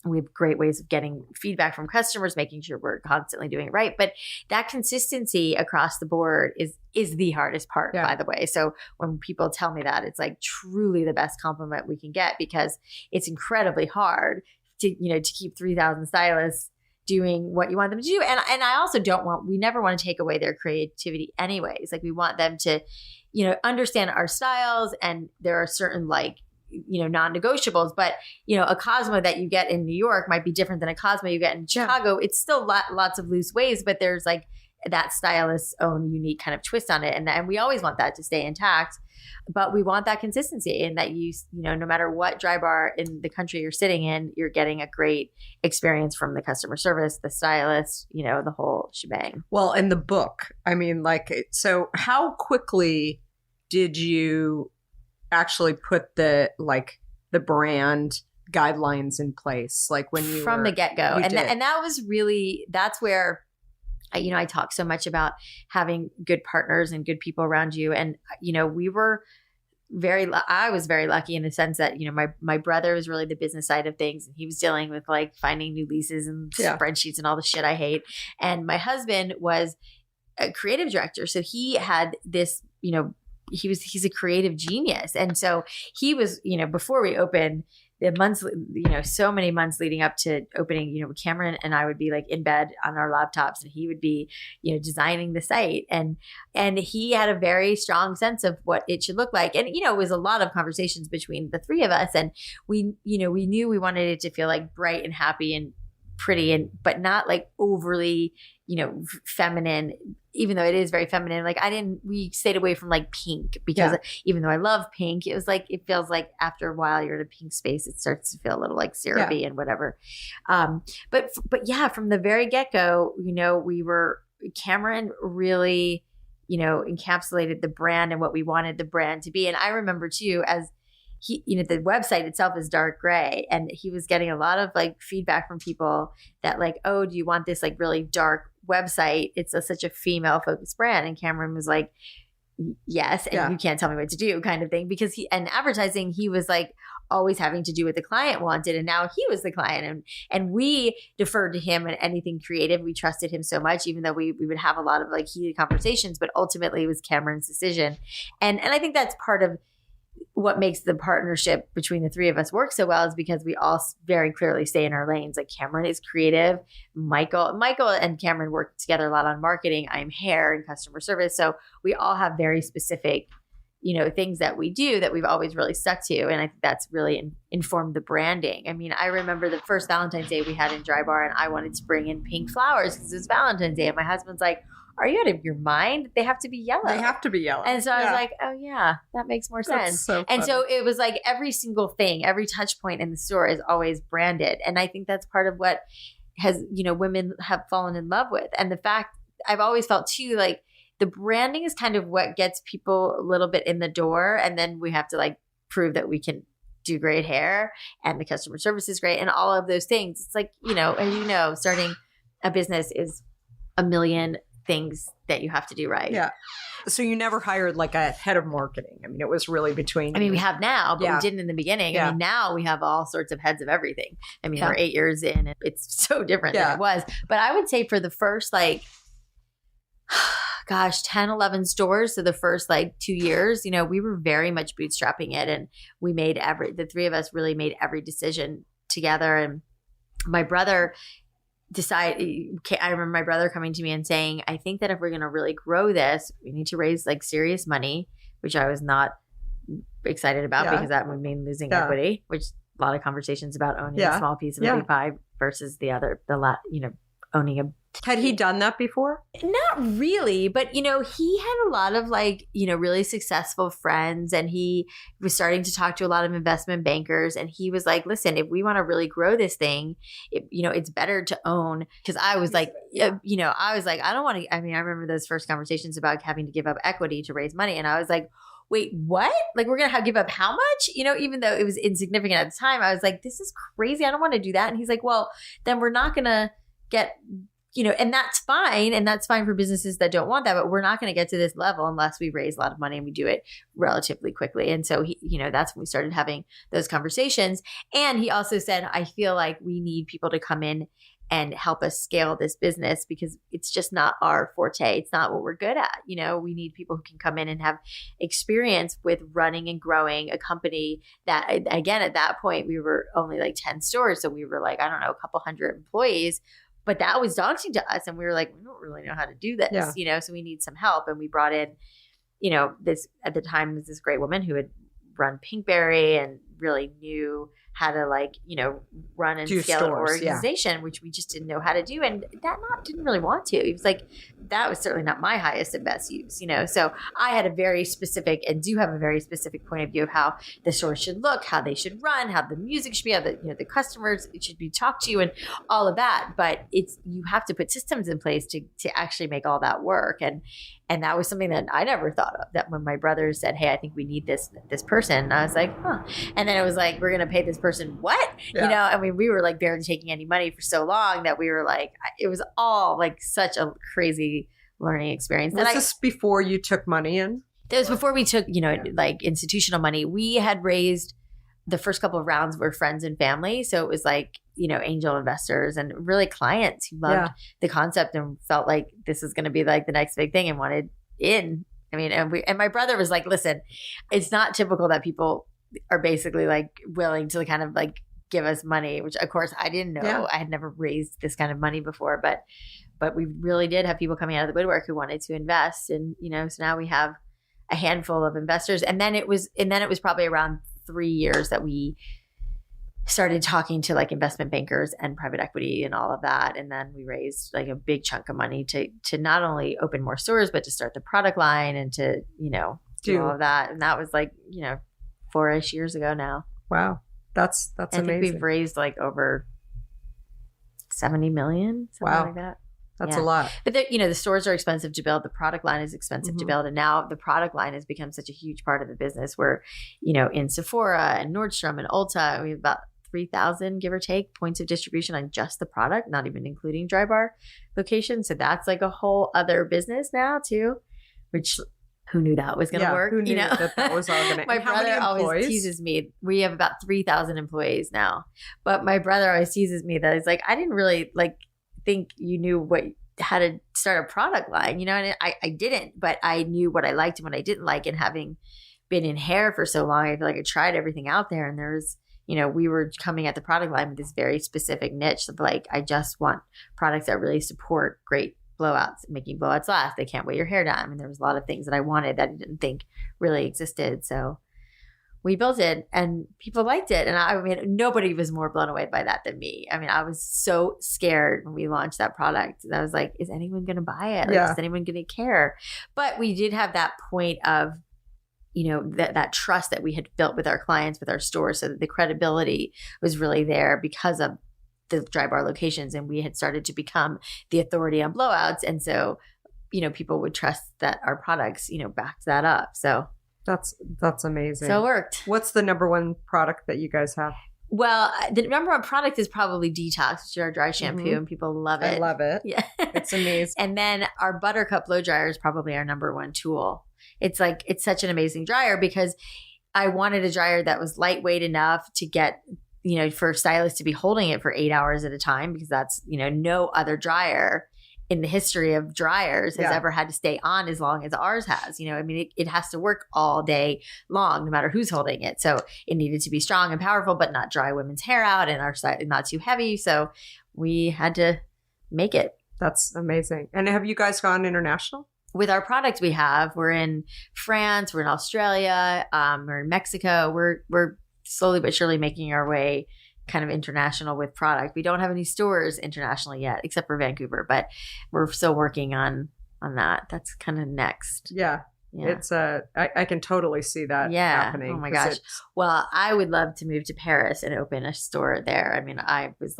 A: we have great ways of getting feedback from customers, making sure we're constantly doing it right. But that consistency across the board is the hardest part, by the way. So when people tell me that, it's like truly the best compliment we can get, because it's incredibly hard to keep 3,000 stylists doing what you want them to do. And I also we never want to take away their creativity anyways. Like, we want them to, understand our styles, and there are certain like, non-negotiables, but a Cosmo that you get in New York might be different than a Cosmo you get in Chicago. It's still lots of loose ways, but there's like that stylist's own unique kind of twist on it. And we always want that to stay intact, but we want that consistency, and that no matter what Drybar in the country you're sitting in, you're getting a great experience from the customer service, the stylist, the whole shebang.
E: Well, in the book, so how quickly did you actually put the brand guidelines in place? Like, when you
A: from the get-go. And that was really, that's where I talk so much about having good partners and good people around you. And, we were I was very lucky in the sense that, my brother was really the business side of things, and he was dealing with like finding new leases and spreadsheets and all the shit I hate. And my husband was a creative director. So he had this, he's a creative genius. And so he was, before we opened, the months, so many months leading up to opening, Cameron and I would be like in bed on our laptops, and he would be, designing the site. And he had a very strong sense of what it should look like. And, it was a lot of conversations between the three of us. And we knew we wanted it to feel like bright and happy and pretty, but not like overly, feminine, even though it is very feminine. Like, we stayed away from like pink, because even though I love pink, it was like, it feels like after a while you're in a pink space, it starts to feel a little like syrupy and whatever. But yeah, from the very get-go, Cameron really, encapsulated the brand and what we wanted the brand to be. And I remember too, as he, the website itself is dark gray, and he was getting a lot of like feedback from people that like, oh, do you want this like really dark website? It's such a female focused brand. And Cameron was like, yes, and you can't tell me what to do kind of thing, because and advertising, he was like always having to do what the client wanted, and now he was the client, and we deferred to him in anything creative. We trusted him so much, even though we would have a lot of like heated conversations, but ultimately it was Cameron's decision. And I think that's part of what makes the partnership between the three of us work so well, is because we all very clearly stay in our lanes. Like Cameron is creative. Michael and Cameron work together a lot on marketing. I'm hair and customer service. So we all have very specific, things that we do that we've always really stuck to. And I think that's really informed the branding. I mean, I remember the first Valentine's Day we had in Drybar, and I wanted to bring in pink flowers because it was Valentine's Day. And my husband's like, are you out of your mind? They have to be yellow.
E: They have to be yellow.
A: And so I was like, oh yeah, that makes more sense.
E: So
A: and so it was like every single thing, every touch point in the store is always branded. And I think that's part of what has, women have fallen in love with. And the fact I've always felt too, like the branding is kind of what gets people a little bit in the door. And then we have to like prove that we can do great hair and the customer service is great and all of those things. It's like, as starting a business is a million things that you have to do right.
E: Yeah. So you never hired like a head of marketing. I mean, it was really between.
A: I mean, we have now, but we didn't in the beginning.
E: Yeah.
A: I mean, now we have all sorts of heads of everything. I mean, we're 8 years in, and it's so different than it was. But I would say for the first 10, 11 stores. So the first 2 years, we were very much bootstrapping it, and we made the three of us really made every decision together. And my brother I remember my brother coming to me and saying, I think that if we're going to really grow this, we need to raise serious money, which I was not excited about because that would mean losing equity, which a lot of conversations about owning a small piece of a big pie versus owning a.
E: Had he done that before?
A: Not really, but he had a lot of really successful friends, and he was starting to talk to a lot of investment bankers, and he was like, listen, if we want to really grow this thing, it's better to own, because I was like, I don't want to, I remember those first conversations about having to give up equity to raise money, and I was like, wait, what? Like, we're going to give up how much? Even though it was insignificant at the time, I was like, this is crazy. I don't want to do that. And he's like, well, then we're not going to get and that's fine. And that's fine for businesses that don't want that. But we're not going to get to this level unless we raise a lot of money and we do it relatively quickly. And so, that's when we started having those conversations. And he also said, I feel like we need people to come in and help us scale this business because it's just not our forte. It's not what we're good at. We need people who can come in and have experience with running and growing a company that, again, at that point, we were only 10 stores. So we were a couple hundred employees. But that was daunting to us. And we were like, we don't really know how to do this, so we need some help. And we brought in, this at the time was this great woman who had run Pinkberry and really knew how to run and scale an organization, which we just didn't know how to do. And didn't really want to. He was like, that was certainly not my highest and best use, So I had a very specific and do have a very specific point of view of how the store should look, how they should run, how the music should be, how the customers should be talked to and all of that. But you have to put systems in place to actually make all that work. And that was something that I never thought of, that when my brother said, hey, I think we need this person, I was like, huh. And then it was like, we're going to pay this person what? We were barely taking any money for so long that we were it was all such a crazy learning experience.
E: Was this before you took money in?
A: It was before we took, institutional money. We had raised the first couple of rounds were friends and family. So it was angel investors and really clients who loved the concept and felt like this is going to be the next big thing and wanted in. And my brother was like, listen, it's not typical that people are basically willing to kind of give us money, which of course I didn't know. Yeah. I had never raised this kind of money before, but we really did have people coming out of the woodwork who wanted to invest. And, so now we have a handful of investors. And then it was probably around 3 years that we started talking to investment bankers and private equity and all of that. And then we raised a big chunk of money to not only open more stores, but to start the product line and to, do all of that. And that was 4-ish years ago now.
E: Wow. That's amazing.
A: I think we've raised over 70 million, something like that.
E: That's a lot.
A: But the stores are expensive to build. The product line is expensive to build. And now the product line has become such a huge part of the business where, in Sephora and Nordstrom and Ulta, we have about 3,000, give or take, points of distribution on just the product, not even including Drybar locations. So that's like a whole other business now too, which who knew that was going to work?
E: Who knew that was all going to
A: My brother always teases me. We have about 3,000 employees now. But my brother always teases me that he's like, I didn't really think you knew how to start a product line, and I didn't, but I knew what I liked and what I didn't like. And having been in hair for so long, I feel like I tried everything out there. And there's, we were coming at the product line with this very specific niche of I just want products that really support great blowouts, making blowouts last. They can't weigh your hair down. I mean, there was a lot of things that I wanted that I didn't think really existed. So we built it and people liked it. And nobody was more blown away by that than me. I mean, I was so scared when we launched that product. I was like, is anyone going to buy it? Is anyone going to care? But we did have that point of, that trust that we had built with our clients, with our stores, so that the credibility was really there because of the Drybar locations. And we had started to become the authority on blowouts. And so, people would trust that our products, backed that up. So
E: that's amazing.
A: So it worked.
E: What's the number one product that you guys have?
A: Well, the number one product is probably Detox, which is our dry shampoo, and people love it.
E: I love it.
A: Yeah.
E: It's amazing.
A: And then our Buttercup blow dryer is probably our number one tool. It's such an amazing dryer because I wanted a dryer that was lightweight enough to get, for stylists to be holding it for 8 hours at a time, because that's, no other dryer in the history of dryers has ever had to stay on as long as ours has. It has to work all day long, no matter who's holding it. So it needed to be strong and powerful, but not dry women's hair out, and our side not too heavy. So we had to make it.
E: That's amazing. And have you guys gone international?
A: With our product we're in France, we're in Australia, we're in Mexico. We're slowly but surely making our way kind of international with product. We don't have any stores internationally yet, except for Vancouver, but we're still working on that. That's kind of next.
E: Yeah. It's I can totally see that happening.
A: Oh my gosh. Well, I would love to move to Paris and open a store there. I mean, I was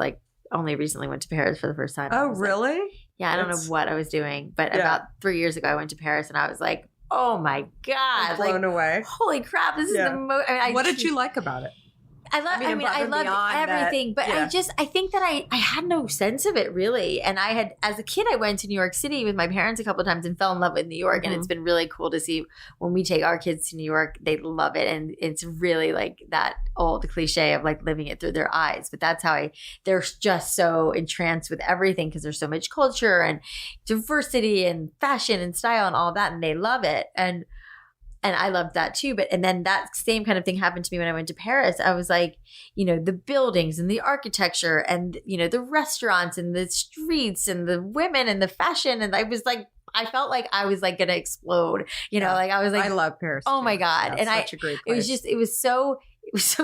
A: only recently went to Paris for the first time.
E: Oh, really?
A: I don't know what I was doing, but about 3 years ago I went to Paris and I was like, oh my God.
E: I'm blown away.
A: Holy crap. This is the most.
E: What did you like about it?
A: I loved everything, but I think that I had no sense of it really. And as a kid, I went to New York City with my parents a couple of times and fell in love with New York. And it's been really cool to see when we take our kids to New York, they love it. And it's really that old cliche of living it through their eyes. But that's how they're just so entranced with everything because there's so much culture and diversity and fashion and style and all of that. And they love it. And I loved that too. And then that same kind of thing happened to me when I went to Paris. I was like, the buildings and the architecture and, the restaurants and the streets and the women and the fashion. And I was I felt like I was going to explode, I was
E: I love Paris.
A: Oh my God.
E: That's such a great place.
A: It was so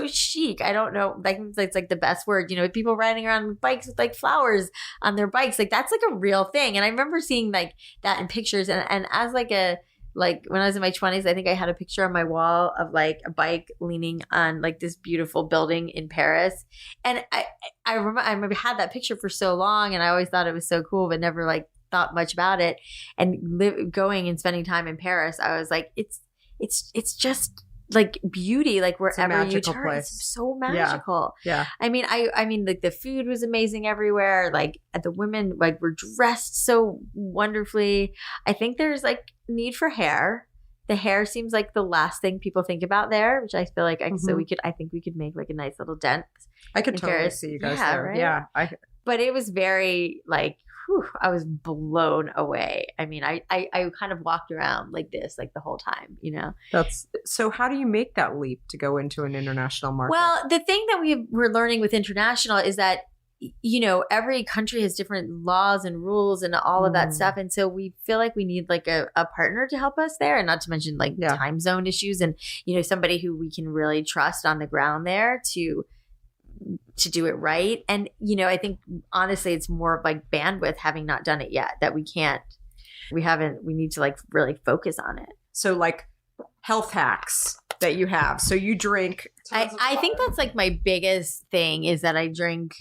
A: chic. I don't know. It's the best word, people riding around with bikes with flowers on their bikes. That's a real thing. And I remember seeing that in pictures and as when I was in my 20s, I think I had a picture on my wall of a bike leaning on this beautiful building in Paris. And I remember had that picture for so long and I always thought it was so cool, but never thought much about it. And going and spending time in Paris, I was like, it's just beauty, wherever you turn,
E: place.
A: It's so magical.
E: Yeah.
A: I mean, the food was amazing everywhere. The women were dressed so wonderfully. I think there's need for hair. The hair seems the last thing people think about there, which I feel so I think we could make a nice little dent.
E: I could totally see you guys there.
A: Right?
E: Yeah.
A: But it was very I was blown away. I mean, I kind of walked around this the whole time,
E: So how do you make that leap to go into an international market?
A: Well, the thing that we're learning with international is that, every country has different laws and rules and all of that stuff. And so we feel like we need a partner to help us there, and not to mention time zone issues and, somebody who we can really trust on the ground there to do it right. And, I think honestly, it's more of bandwidth, having not done it yet, that we need to really focus on it.
E: So health hacks that you have. So you drink.
A: I think that's my biggest thing is that I drink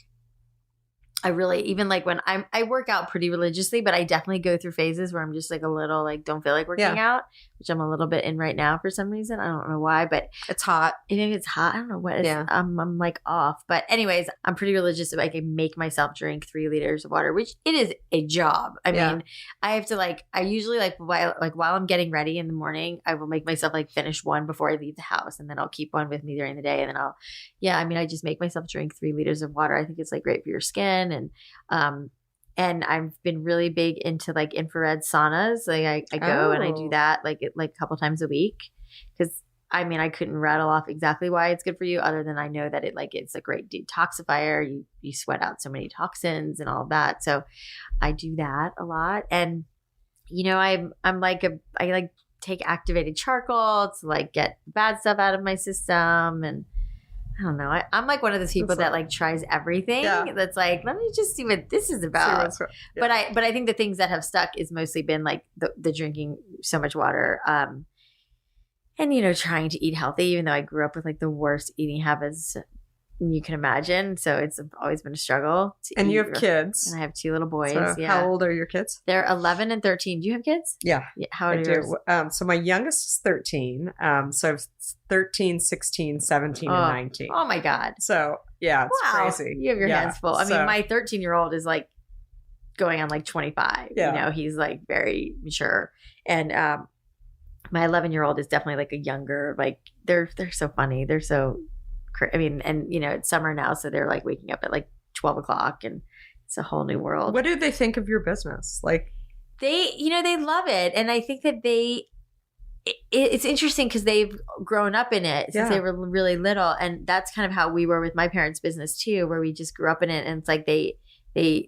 A: I really, even like when I work out pretty religiously, but I definitely go through phases where I'm just like a little like don't feel like working out, which I'm a little bit in right now for some reason. I don't know why, but
E: It's hot.
A: I think it's hot. I don't know what it is.
E: Yeah.
A: I'm like off. But anyways, I'm pretty religious. If I can make myself drink 3 liters of water, which it is a job. I mean, I have to like, I usually like while I'm getting ready in the morning, I will make myself like finish one before I leave the house. And then I'll keep one with me during the day. And then I just make myself drink 3 liters of water. I think it's like great for your skin. And I've been really big into like infrared saunas. Like I go and I do that like a couple times a week because I mean I couldn't rattle off exactly why it's good for you other than I know that it's a great detoxifier. You sweat out so many toxins and all of that. So I do that a lot. And you know I like take activated charcoal to like get bad stuff out of my system. And I don't know. I'm like one of those people that like tries everything. That's like, let me just see what this is about. But I think the things that have stuck is mostly been like the drinking so much water, and you know trying to eat healthy. Even though I grew up with like the worst eating habits you can imagine, so it's always been a struggle.
E: And you have kids,
A: and I have 2 little boys.
E: So how old are your kids?
A: They're 11 and 13. Do you have kids?
E: Yeah.
A: How old are yours?
E: So my youngest is 13. So I have 13, 16, 17, and 19.
A: Oh my God.
E: So yeah, it's crazy.
A: You have your hands full. I mean, my 13-year-old is like going on like 25. You know, he's like very mature. And my 11-year-old is definitely like a younger, like they're so funny. They're so I mean, and you know, it's summer now, so they're like waking up at like 12 o'clock and it's a whole new world.
E: What do they think of your business? Like
A: they love it. And I think that it's interesting because they've grown up in it since they were really little. And that's kind of how we were with my parents' business too, where we just grew up in it. And it's like, they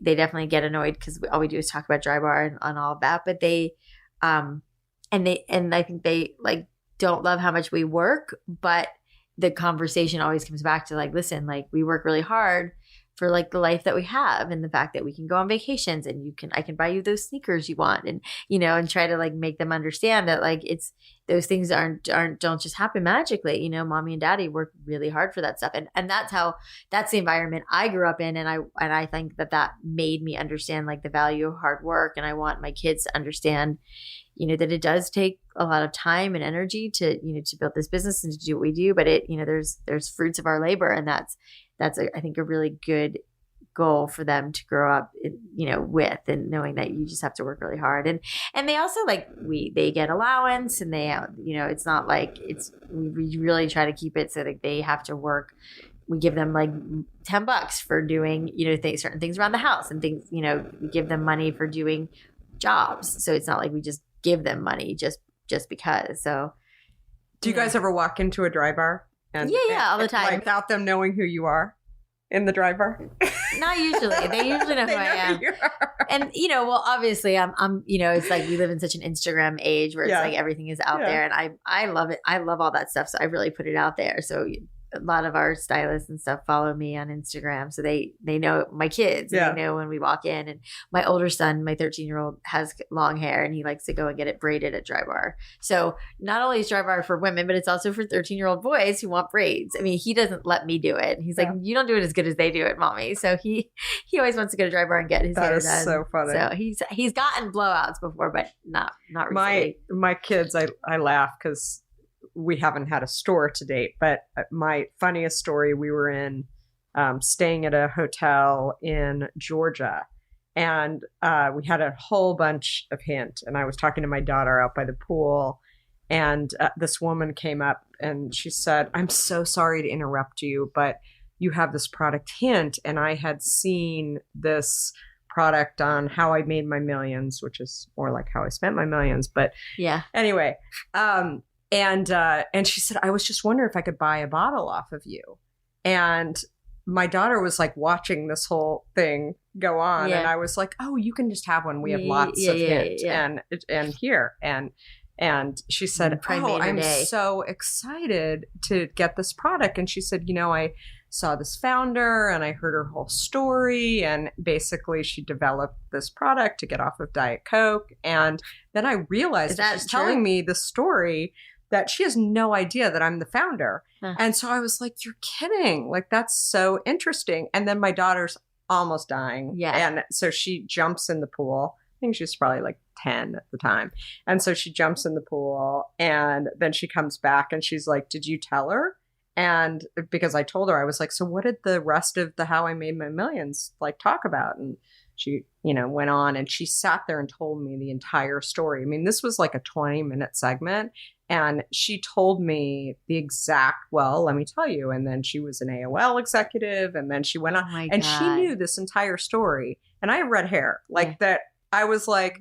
A: definitely get annoyed because all we do is talk about Drybar and all of that. But and I think they like don't love how much we work, but the conversation always comes back to like, listen, like we work really hard for like the life that we have and the fact that we can go on vacations and I can buy you those sneakers you want. And, you know, and try to like make them understand that like it's, those things don't just happen magically. You know, mommy and daddy work really hard for that stuff. And that's the environment I grew up in. And I think that made me understand like the value of hard work. And I want my kids to understand, you know, that it does take a lot of time and energy to build this business and to do what we do, but there's fruits of our labor. And that's I think a really good goal for them to grow up, you know, with, and knowing that you just have to work really hard. And they also like, they get allowance and they, you know, it's not like we really try to keep it so that they have to work. We give them like $10 for doing, you know, certain things around the house and things, you know, we give them money for doing jobs. So it's not like we just give them money just because. So
E: do you guys ever walk into a Drybar?
A: Yeah, all the time.
E: Like, without them knowing who you are in the Drybar?
A: Not usually. They usually know who I am. And, you know, well, obviously I'm, you know, it's like we live in such an Instagram age where it's like everything is out there. And I love it. I love all that stuff. So I really put it out there. So a lot of our stylists and stuff follow me on Instagram. So they know my kids. And they know when we walk in. And my older son, my 13-year-old, has long hair and he likes to go and get it braided at Drybar. So not only is Drybar for women, but it's also for 13-year-old boys who want braids. I mean, he doesn't let me do it. He's like, you don't do it as good as they do it, mommy. So he always wants to go to Drybar and get his hair done.
E: That is so funny.
A: So he's gotten blowouts before, but not recently.
E: My kids, I laugh because we haven't had a store to date, but my funniest story, we were staying at a hotel in Georgia, and we had a whole bunch of hint, and I was talking to my daughter out by the pool, and this woman came up and she said, "I'm so sorry to interrupt you, but you have this product hint," and I had seen this product on How I Made My Millions, which is more like How I Spent My Millions, but anyway, and she said, "I was just wondering if I could buy a bottle off of you." And my daughter was like watching this whole thing go on. And I was like, "Oh, you can just have one. We have lots of hint and here." And she said, "Oh, I'm so excited to get this product." And she said, "You know, I saw this founder and I heard her whole story. And basically she developed this product to get off of Diet Coke. And then I realized that she's telling me the story that she has no idea that I'm the founder." And so I was like, "You're kidding. Like, that's so interesting." And then my daughter's almost dying.
A: Yeah.
E: And so she jumps in the pool. I think she was probably like 10 at the time. And so she jumps in the pool and then she comes back and she's like, did you tell her? And because I told her, I was like, so what did the rest of the How I Made My Millions like talk about? And she, went on and she sat there and told me the entire story. I mean, this was like a 20-minute segment. And she told me the exact, well, let me tell you. And then she was an AOL executive. And then she went on and she knew this entire story. And I have red hair like that. I was like,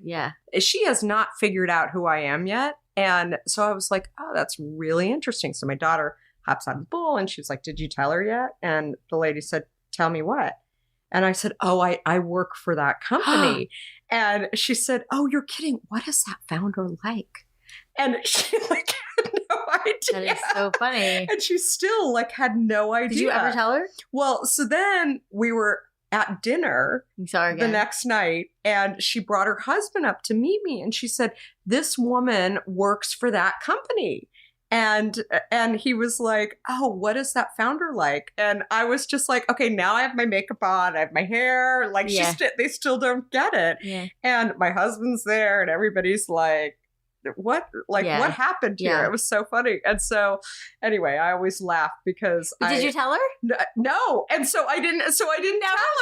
E: she has not figured out who I am yet. And so I was like, oh, that's really interesting. So my daughter hops out of the pool and she was like, did you tell her yet? And the lady said, tell me what? And I said, oh, I work for that company. And she said, oh, you're kidding. What is that founder like? And she like had no idea.
A: That is so funny.
E: And she still like had no idea.
A: Did you ever tell her?
E: Well, so then we were at dinner the next night and she brought her husband up to meet me and she said, this woman works for that company. And he was like, oh, what is that founder like? And I was just like, okay, now I have my makeup on, I have my hair, like they still don't get it. Yeah. And my husband's there and everybody's like, what happened here? It was so funny. And so anyway, I always laugh because
A: did you tell her?
E: No. And so I didn't tell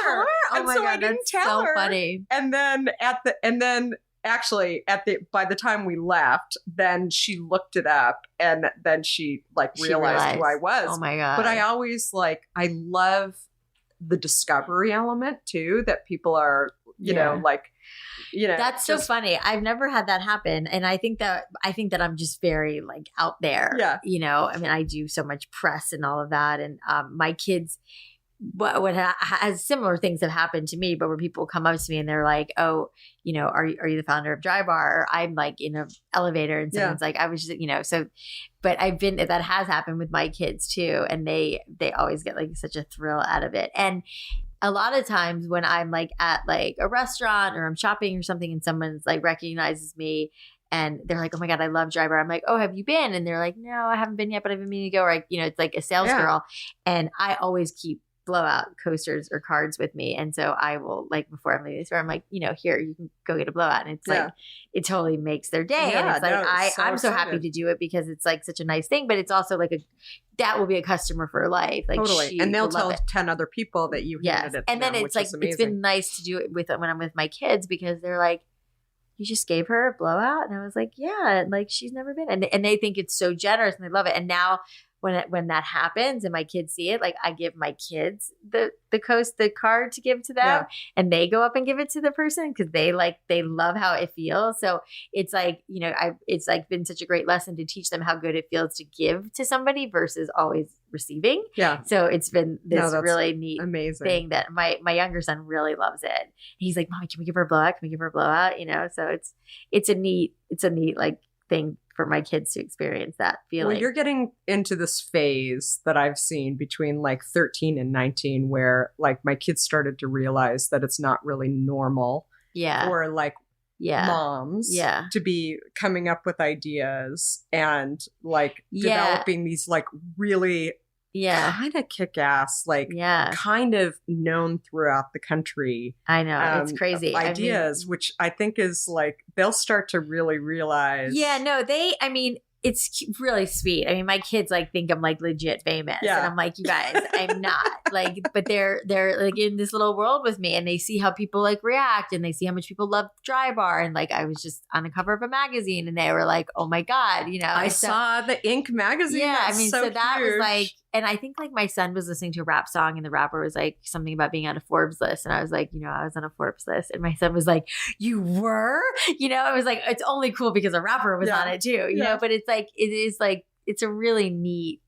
E: her.
A: Oh
E: and
A: my
E: so
A: God,
E: I didn't
A: that's
E: tell
A: so
E: her.
A: Funny.
E: And then actually by the time we left, then she looked it up and then she realized who I was.
A: Oh my God.
E: But I always I love the discovery element too, that people are,
A: that's so funny. I've never had that happen. And I think that I'm just very out there.
E: Yeah.
A: I mean, I do so much press and all of that. And my kids, what has similar things have happened to me, but when people come up to me and they're like, oh, are you the founder of Drybar? Or I'm in an elevator and someone's like, I was just, so, but that has happened with my kids too. And they always get such a thrill out of it. And a lot of times when I'm at a restaurant or I'm shopping or something and someone's recognizes me and they're like, oh my God, I love Drybar. I'm like, oh, have you been? And they're like, no, I haven't been yet, but I've been meaning to go. Or it's like a sales girl. And I always keep blowout coasters or cards with me. And so I will before I'm leaving the store, I'm like, here, you can go get a blowout. And it's it totally makes their day.
E: Yeah,
A: and it's I'm so happy to do it because it's such a nice thing, but it's also that will be a customer for life.
E: Totally. And they'll tell 10 other people that you handed it to
A: and then
E: them,
A: it's it's been nice to do it when I'm with my kids because they're like, you just gave her a blowout? And I was like, yeah, she's never been. And they think it's so generous and they love it. And now when that happens and my kids see it, I give my kids the card to give to them and they go up and give it to the person because they love how it feels. So it's it's been such a great lesson to teach them how good it feels to give to somebody versus always receiving. Yeah. So it's been this really neat
E: amazing
A: thing that my younger son really loves it. He's like, Mommy, can we give her a blowout? Can we give her a blowout? So it's a neat thing for my kids to experience that feeling.
E: Well, you're getting into this phase that I've seen between 13 and 19 where my kids started to realize that it's not really normal for moms to be coming up with ideas and developing these really kind of kick-ass, kind of known throughout the country.
A: I know. It's crazy.
E: Ideas, which I think is they'll start to really realize.
A: Yeah, no, it's really sweet. I mean, my kids think I'm legit famous. Yeah. And I'm like, you guys, I'm not but they're in this little world with me and they see how people react and they see how much people love Drybar. And I was just on the cover of a magazine and they were like, oh my God,
E: I saw the Ink magazine.
A: Yeah.
E: That's so
A: that
E: huge.
A: was and I think my son was listening to a rap song and the rapper was something about being on a Forbes list. And I was like, I was on a Forbes list. And my son was like, you were? I was like, it's only cool because a rapper was on it too, you know, but it's it's a really neat,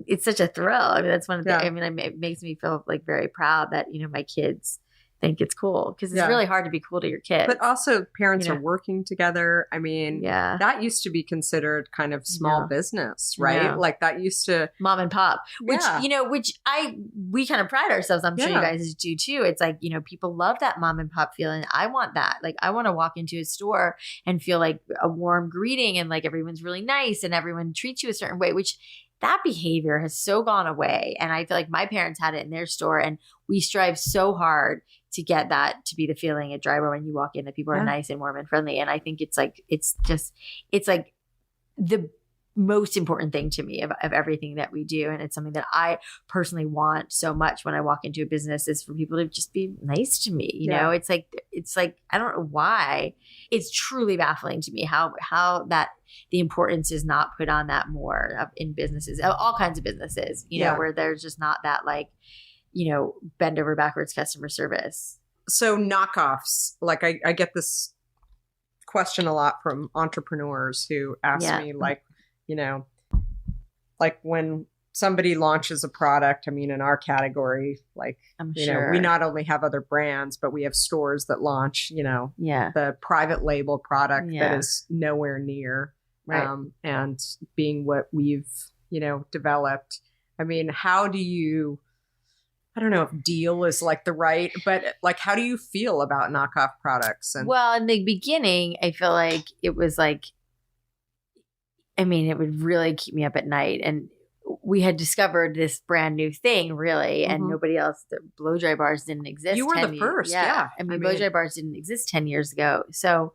A: it's such a thrill. I mean, that's one of the, it makes me feel very proud that, my kids think it's cool because it's really hard to be cool to your kids.
E: But also parents are working together. I mean, that used to be considered kind of small business, right?
A: Yeah.
E: That used to
A: mom and pop, which, we kind of pride ourselves. I'm sure you guys do too. It's people love that mom and pop feeling. I want that. I want to walk into a store and feel a warm greeting and everyone's really nice and everyone treats you a certain way, which that behavior has so gone away. And I feel like my parents had it in their store, and we strive so hard to get that to be the feeling at Drybar when you walk in, that people are nice and warm and friendly. And I think it's like the most important thing to me of everything that we do. And it's something that I personally want so much when I walk into a business, is for people to just be nice to me. You know, it's like, I don't know why. It's truly baffling to me how that the importance is not put on that more in businesses, all kinds of businesses, you know, where there's just not that, like, you know, bend over backwards customer service.
E: So knockoffs, like I get this question a lot from entrepreneurs who ask me, like, you know, like when somebody launches a product, I mean, in our category, like, you know, we not only have other brands, but we have stores that launch, you know, the private label product that is nowhere near, and being what we've, you know, developed. I mean, how do you, I don't know if deal is like the right, but like, how do you feel about knockoff products? And
A: well, in the beginning, I feel like it was like, I mean, it would really keep me up at night. And we had discovered this brand new thing, really, and nobody else. The blow dry bars didn't exist.
E: You were the first,
A: I mean, blow dry bars didn't exist 10 years ago. So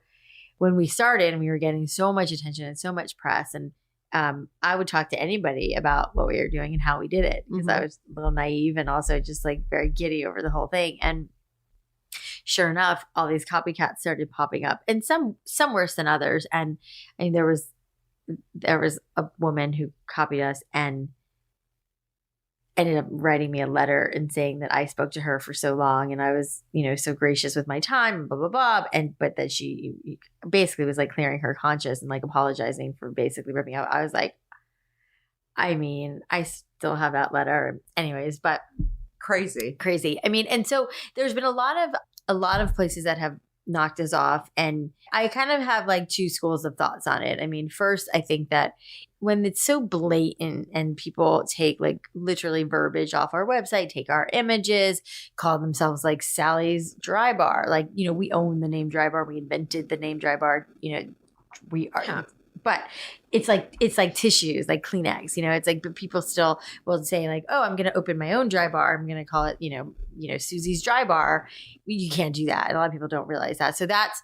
A: when we started, and we were getting so much attention and so much press, and I would talk to anybody about what we were doing and how we did it, because I was a little naive and also just like very giddy over the whole thing. And sure enough, all these copycats started popping up, and some worse than others. And I mean, there was a woman who copied us and ended up writing me a letter and saying that I spoke to her for so long, and I was, you know, so gracious with my time, and blah, blah, blah. But that she basically was like clearing her conscience and like apologizing for basically ripping out. I was like, I mean, I still have that letter anyways, but
E: crazy.
A: I mean, and so there's been a lot of places that have knocked us off. And I kind of have like two schools of thoughts on it. I mean, first, I think that when it's so blatant and people take like literally verbiage off our website, take our images, call themselves like Sally's Drybar, like, you know, we own the name Drybar. We invented the name Drybar, you know, we are, but it's like tissues, like Kleenex, you know, it's like, but people still will say like, oh, I'm going to open my own dry bar. I'm going to call it, you know, Susie's Drybar. You can't do that. A lot of people don't realize that. So that's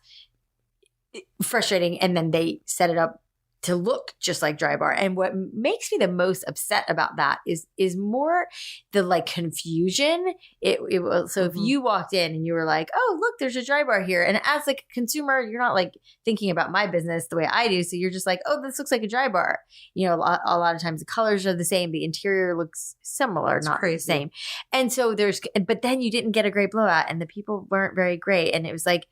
A: frustrating. And then they set it up to look just like Drybar. And what makes me the most upset about that is more the like confusion. It was, so if you walked in and you were like, oh, look, there's a Drybar here. And as like a consumer, you're not like thinking about my business the way I do. So you're just like, oh, this looks like a Drybar. You know, a lot of times the colors are the same. The interior looks similar, not the same. And so but then you didn't get a great blowout, and the people weren't very great. And it was like,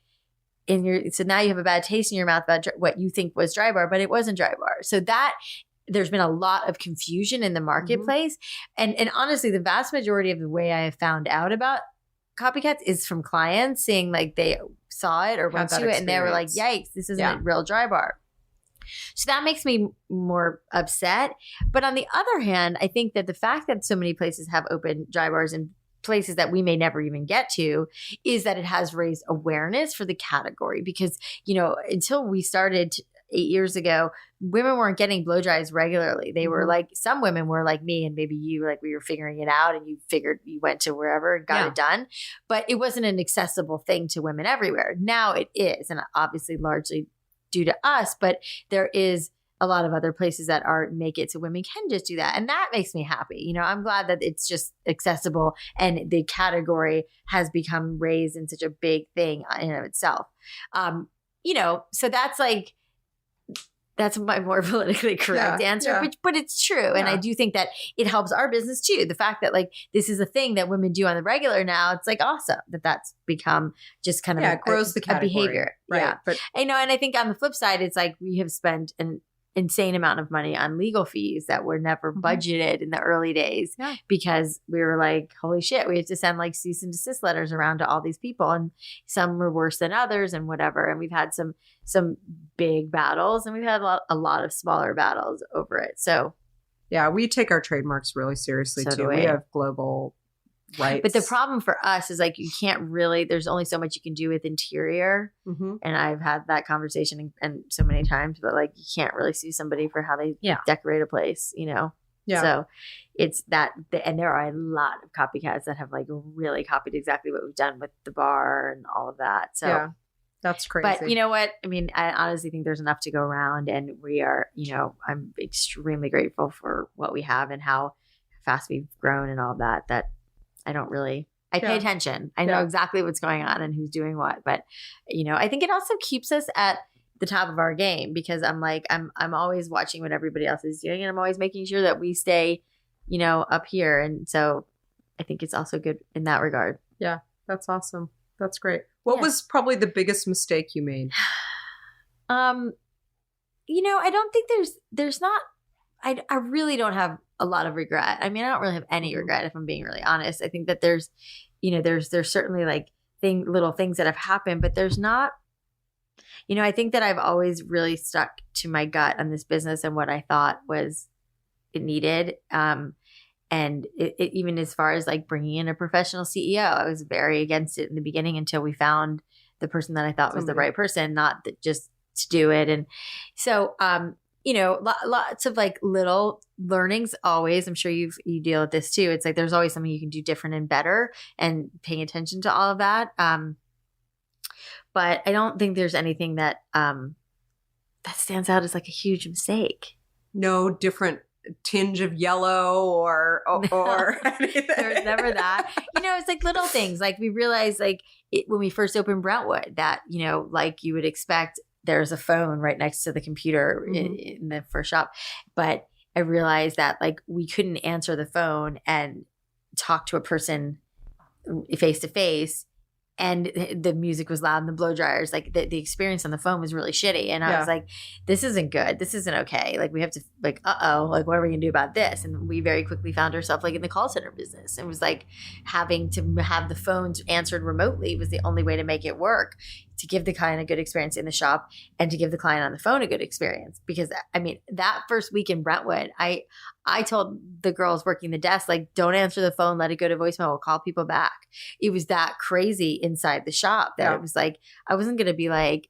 A: so now you have a bad taste in your mouth about what you think was Drybar, but it wasn't Drybar. So that there's been a lot of confusion in the marketplace. And honestly, the vast majority of the way I have found out about copycats is from clients saying like they saw it or went to it and they were like, yikes, this isn't a real Drybar. So that makes me more upset. But on the other hand, I think that the fact that so many places have open Drybars and places that we may never even get to is that it has raised awareness for the category, because, you know, until we started 8 years ago, women weren't getting blow dries regularly. They were like, some women were like me and maybe you, like we were figuring it out and you went to wherever and got it done, but it wasn't an accessible thing to women everywhere. Now it is, and obviously largely due to us, but there is a lot of other places that make it so women can just do that. And that makes me happy. You know, I'm glad that it's just accessible and the category has become raised in such a big thing in and of itself. You know, so that's my more politically correct answer, but it's true. And I do think that it helps our business too. The fact that like, this is a thing that women do on the regular now, it's like awesome that that's become just kind of
E: it grows the category.
A: Behavior. Right. Yeah. But you know, and I think on the flip side, it's like we have spent an insane amount of money on legal fees that were never budgeted in the early days because we were like, holy shit, we have to send like cease and desist letters around to all these people, and some were worse than others and whatever. And we've had some big battles, and we've had a lot of smaller battles over it. So
E: yeah, we take our trademarks really seriously too. We have global rights.
A: But the problem for us is like, you can't really, there's only so much you can do with interior. And I've had that conversation and so many times, but like, you can't really sue somebody for how they decorate a place, you know?
E: Yeah.
A: So it's that, and there are a lot of copycats that have like really copied exactly what we've done with the bar and all of that. So
E: yeah, that's crazy.
A: But you know what? I mean, I honestly think there's enough to go around, and we are, I'm extremely grateful for what we have and how fast we've grown and all of that, that I pay attention. I know exactly what's going on and who's doing what, but I think it also keeps us at the top of our game, because I'm always watching what everybody else is doing, and I'm always making sure that we stay, up here. And so I think it's also good in that regard.
E: Yeah, that's awesome. That's great. What was probably the biggest mistake you made?
A: I don't think there's not, I really don't have a lot of regret. I mean, I don't really have any regret, if I'm being really honest. I think that there's certainly like little things that have happened, but there's not, I think that I've always really stuck to my gut on this business and what I thought was it needed. And it, even as far as like bringing in a professional CEO, I was very against it in the beginning until we found the person that I thought was the right person, not that just to do it. And so, lots of like little learnings always. I'm sure you deal with this too. It's like there's always something you can do different and better, and paying attention to all of that. But I don't think there's anything that that stands out as like a huge mistake.
E: No different tinge of yellow or anything.
A: There's never that. It's like little things. Like we realized when we first opened Brentwood that, like you would expect, there's a phone right next to the computer in the first shop. But I realized that like we couldn't answer the phone and talk to a person face to face, and the music was loud and the blow dryers, like the experience on the phone was really shitty. And I was like, this isn't good. This isn't okay. Like we have to like, like what are we gonna do about this? And we very quickly found ourselves like in the call center business. It was like having to have the phones answered remotely was the only way to make it work, to give the client a good experience in the shop and to give the client on the phone a good experience. Because I mean, that first week in Brentwood, I told the girls working the desk, like, don't answer the phone, let it go to voicemail, we'll call people back. It was that crazy inside the shop that it was like, I wasn't going to be like,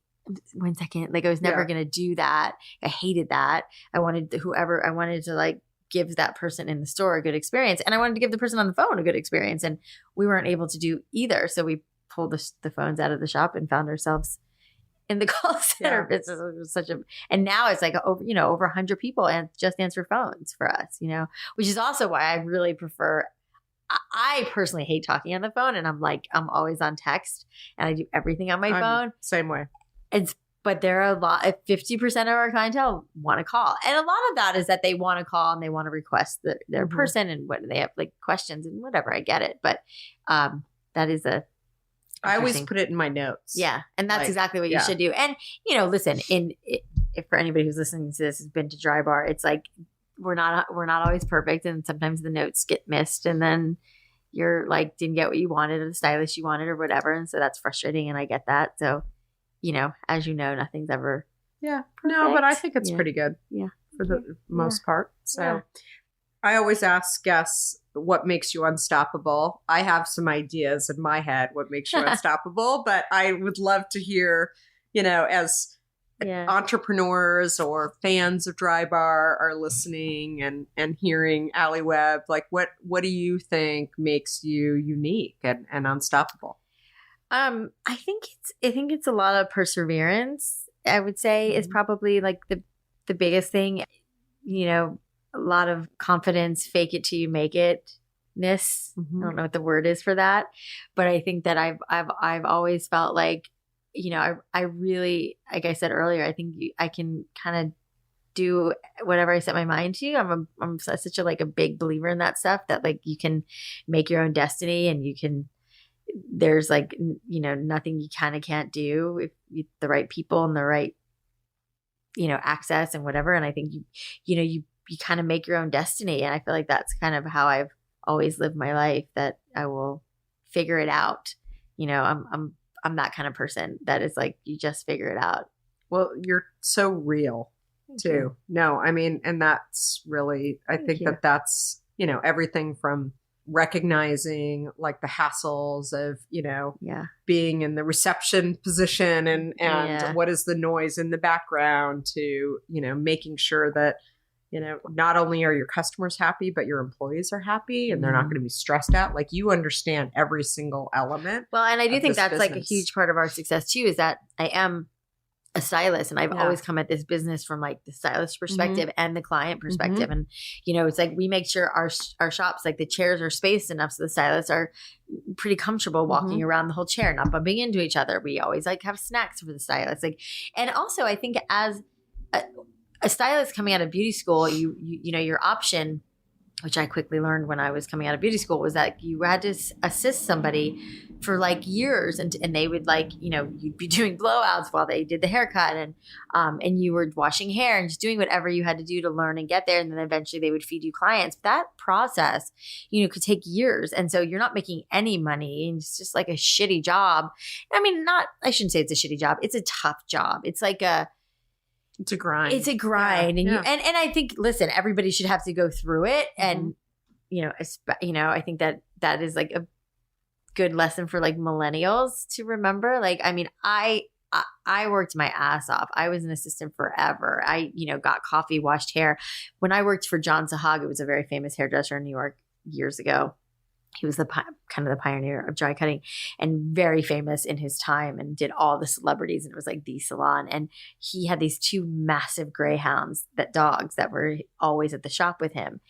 A: 1 second, like I was never going to do that. I hated that. I wanted to like give that person in the store a good experience. And I wanted to give the person on the phone a good experience. And we weren't able to do either. So we pulled the phones out of the shop and found ourselves in the call center business. It was and now it's like over 100 people and just answer phones for us, which is also why I really prefer, I personally hate talking on the phone, and I'm always on text and I do everything on my phone.
E: Same way.
A: But there are 50% of our clientele want to call. And a lot of that is that they want to call and they want to request their person, and what they have like questions and whatever. I get it. But that is
E: I always put it in my notes.
A: Yeah. And that's exactly what you should do. And, listen, if for anybody who's listening to this has been to Drybar, it's like, we're not always perfect. And sometimes the notes get missed, and then you're like, didn't get what you wanted, or the stylist you wanted, or whatever. And so that's frustrating. And I get that. So, as you know, nothing's ever.
E: Yeah. No, but I think it's pretty good.
A: Yeah.
E: For the most part. So I always ask guests, what makes you unstoppable? I have some ideas in my head what makes you unstoppable, but I would love to hear, as entrepreneurs or fans of Drybar are listening and hearing Alli Webb, like what do you think makes you unique and unstoppable?
A: I think it's a lot of perseverance. I would say is probably like the biggest thing. A lot of confidence, fake it till you make it-ness. I don't know what the word is for that, but I think that I've always felt like, I really, like I said earlier, I think I can kind of do whatever I set my mind to. I'm such a big believer in that stuff, that like you can make your own destiny, and there's like, nothing you kind of can't do if you the right people and the right, access and whatever. And I think you kind of make your own destiny. And I feel like that's kind of how I've always lived my life, that I will figure it out. I'm that kind of person that is like, you just figure it out.
E: Well, you're so real too. No, I mean, and that's really, I think that's, everything from recognizing like the hassles of, being in the reception position and what is the noise in the background to, making sure that, you know, not only are your customers happy, but your employees are happy and they're not going to be stressed out. Like you understand every single element.
A: Well, and I do think that's
E: business.
A: like a huge part of our success too, is that I am a stylist and I've always come at this business from like the stylist perspective and the client perspective. And, you know, it's like we make sure our shops, like the chairs are spaced enough so the stylists are pretty comfortable walking around the whole chair, not bumping into each other. We always like have snacks for the stylists. Like, and also I think as a stylist coming out of beauty school, you know, your option, which I quickly learned when I was coming out of beauty school, was that you had to assist somebody for like years, and they would like, you know, you'd be doing blowouts while they did the haircut, and you were washing hair and just doing whatever you had to do to learn and get there, and then eventually they would feed you clients. But that process, you know, could take years, and so you're not making any money, and it's just like a shitty job. I mean, I shouldn't say it's a shitty job. It's a tough job. It's like it's a grind. It's a grind. Yeah. And I think, listen, everybody should have to go through it. And, you know, I think that is like a good lesson for like millennials to remember. Like, I mean, I worked my ass off. I was an assistant forever. I, you know, got coffee, washed hair. When I worked for John Sahag, it was a very famous hairdresser in New York years ago. He was kind of the pioneer of dry cutting and very famous in his time and did all the celebrities. And it was like the salon. And he had these two massive greyhounds, dogs that were always at the shop with him.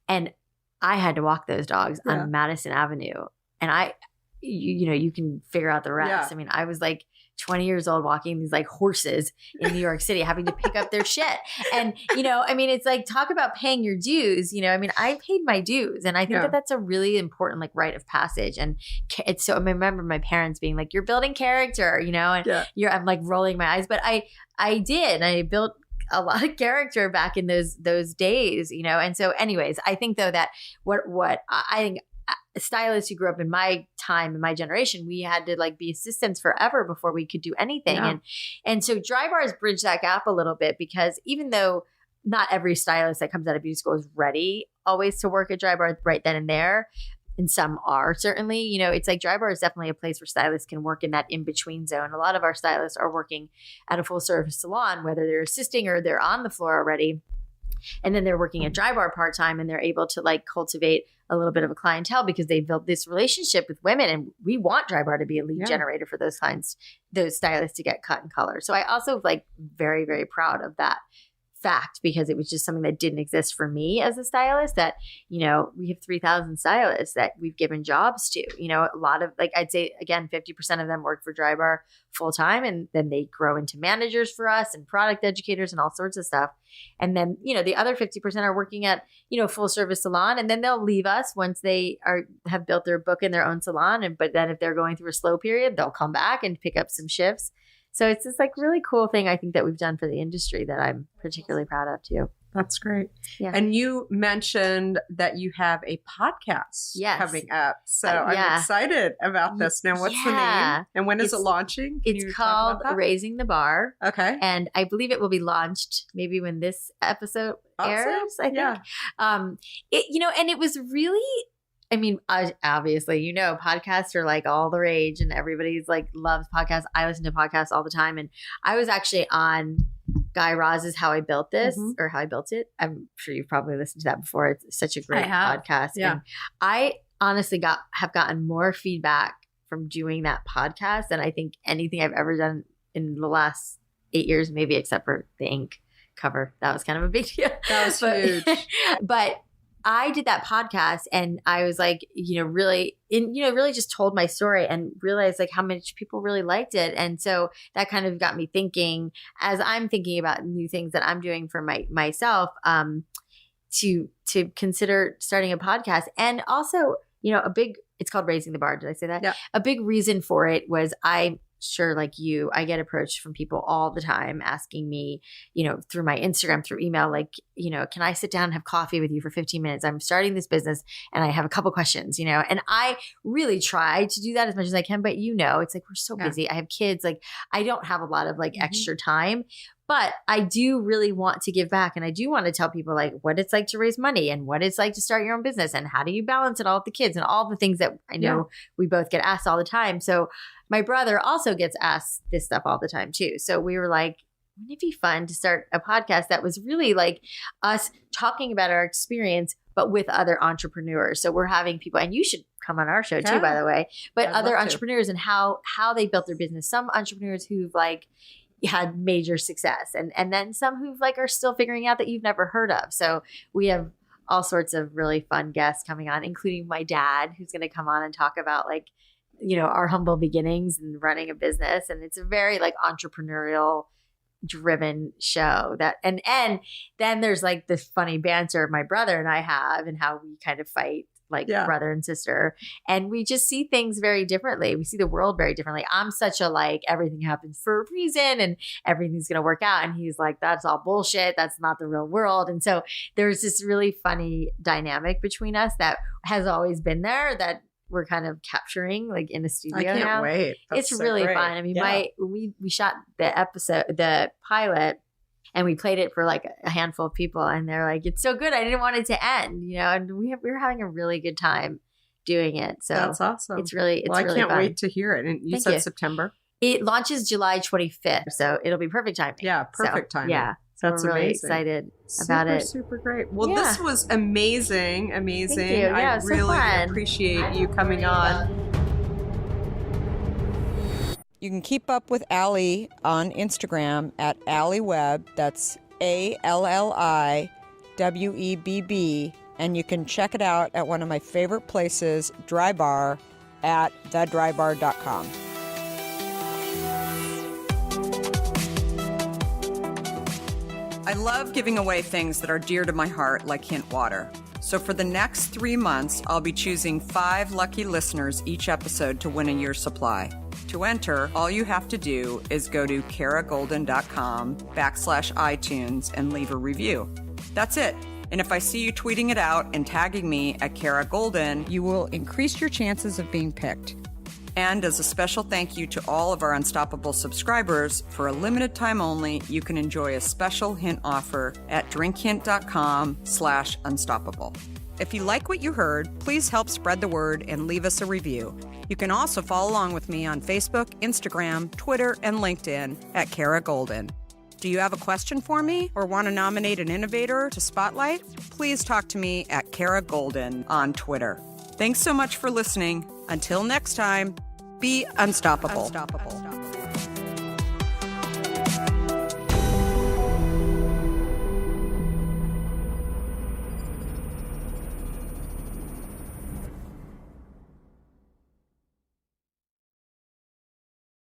A: And I had to walk those dogs on Madison Avenue. And you know, you can figure out the rest. Yeah. I mean, I was like 20 years old walking these like horses in New York City, having to pick up their shit. And, you know, I mean, it's like, talk about paying your dues. You know, I mean, I paid my dues, and I think that that's a really important like rite of passage. And it's so, I remember my parents being like, you're building character, you know, and I'm like rolling my eyes, but I did. I built a lot of character back in those days, you know? And so anyways, I think though that what I think stylists who grew up in my time, in my generation, we had to like be assistants forever before we could do anything. And so Drybar has bridged that gap a little bit, because even though not every stylist that comes out of beauty school is ready always to work at Drybar right then and there, and some are certainly, you know, it's like Drybar is definitely a place where stylists can work in that in-between zone. A lot of our stylists are working at a full service salon, whether they're assisting or they're on the floor already. And then they're working at Drybar part-time, and they're able to like cultivate a little bit of a clientele because they've built this relationship with women. And we want Drybar to be a lead generator for those stylists to get cut and color. So I also like very, very proud of that fact, because it was just something that didn't exist for me as a stylist, that, you know, we have 3,000 stylists that we've given jobs to, you know, a lot of like, I'd say again, 50% of them work for Drybar full time, and then they grow into managers for us and product educators and all sorts of stuff. And then, you know, the other 50% are working at, you know, full service salon, and then they'll leave us once they have built their book in their own salon. But then if they're going through a slow period, they'll come back and pick up some shifts. So it's this like really cool thing I think that we've done for the industry that I'm particularly proud of too.
E: That's great. Yeah. And you mentioned that you have a podcast coming up. So I'm excited about this. Now, what's the name? And when is it launching?
A: It's called Raising the Bar.
E: Okay.
A: And I believe it will be launched maybe when this episode airs, I think. Yeah. You know, and it was really, I mean, obviously, you know, podcasts are like all the rage and everybody's like loves podcasts. I listen to podcasts all the time. And I was actually on Guy Raz's How I Built This or How I Built It. I'm sure you've probably listened to that before. It's such a great podcast. Yeah. And I honestly have gotten more feedback from doing that podcast than I think anything I've ever done in the last 8 years, maybe except for the ink cover. That was kind of a big deal.
E: That was huge.
A: But I did that podcast, and I was like, you know, really just told my story and realized like how much people really liked it. And so that kind of got me thinking, as I'm thinking about new things that I'm doing for myself, to consider starting a podcast. And also, you know, it's called Raising the Bar. Did I say that?
E: Yeah.
A: A big reason for it was I'm sure like you, I get approached from people all the time asking me, you know, through my Instagram, through email, like, you know, can I sit down and have coffee with you for 15 minutes? I'm starting this business and I have a couple questions, you know, and I really try to do that as much as I can. But, you know, it's like, we're so busy. I have kids. Like, I don't have a lot of like extra time. But I do really want to give back, and I do want to tell people like what it's like to raise money and what it's like to start your own business and how do you balance it all with the kids and all the things that I know we both get asked all the time. So my brother also gets asked this stuff all the time too. So we were like, wouldn't it be fun to start a podcast that was really like us talking about our experience, but with other entrepreneurs? So we're having people, and you should come on our show too, by the way, but other entrepreneurs and how they built their business. Some entrepreneurs who've like had major success, and then some who've like are still figuring out that you've never heard of. So we have all sorts of really fun guests coming on, including my dad, who's going to come on and talk about like, you know, our humble beginnings and running a business. And it's a very like entrepreneurial driven show that, and then there's like this funny banter my brother and I have, and how we kind of fight like brother and sister. And we just see things very differently. We see the world very differently. I'm such a like, everything happens for a reason and everything's going to work out. And he's like, that's all bullshit. That's not the real world. And so there's this really funny dynamic between us that has always been there, that we're kind of capturing like in a studio.
E: I can't
A: now.
E: wait. That's
A: it's
E: so
A: really
E: great.
A: fun. I mean, we shot the pilot, and we played it for like a handful of people, and they're like, it's so good, I didn't want it to end, you know, and we were having a really good time doing it. So
E: that's awesome.
A: It's really
E: I can't
A: fun.
E: wait to hear it. And you said September?
A: It launches July 25th, so it'll be perfect timing.
E: Yeah, perfect timing.
A: Yeah. So
E: That's
A: we're really
E: amazing.
A: excited about it.
E: Super great. Well, this was amazing.
A: Thank you. Yeah,
E: I
A: it was so
E: really
A: fun.
E: appreciate you coming on. You can keep up with Alli on Instagram at Alli Webb. That's ALLIWEBB. And you can check it out at one of my favorite places, Drybar, at thedrybar.com. I love giving away things that are dear to my heart, like Hint Water. So for the next 3 months, I'll be choosing 5 lucky listeners each episode to win a year's supply. To enter, all you have to do is go to karagoldin.com/iTunes and leave a review. That's it. And if I see you tweeting it out and tagging me at Kara Goldin, you will increase your chances of being picked. And as a special thank you to all of our Unstoppable subscribers, for a limited time only, you can enjoy a special hint offer at drinkhint.com/unstoppable. If you like what you heard, please help spread the word and leave us a review. You can also follow along with me on Facebook, Instagram, Twitter, and LinkedIn at Kara Goldin. Do you have a question for me or want to nominate an innovator to spotlight? Please talk to me at Kara Goldin on Twitter. Thanks so much for listening. Until next time, be unstoppable.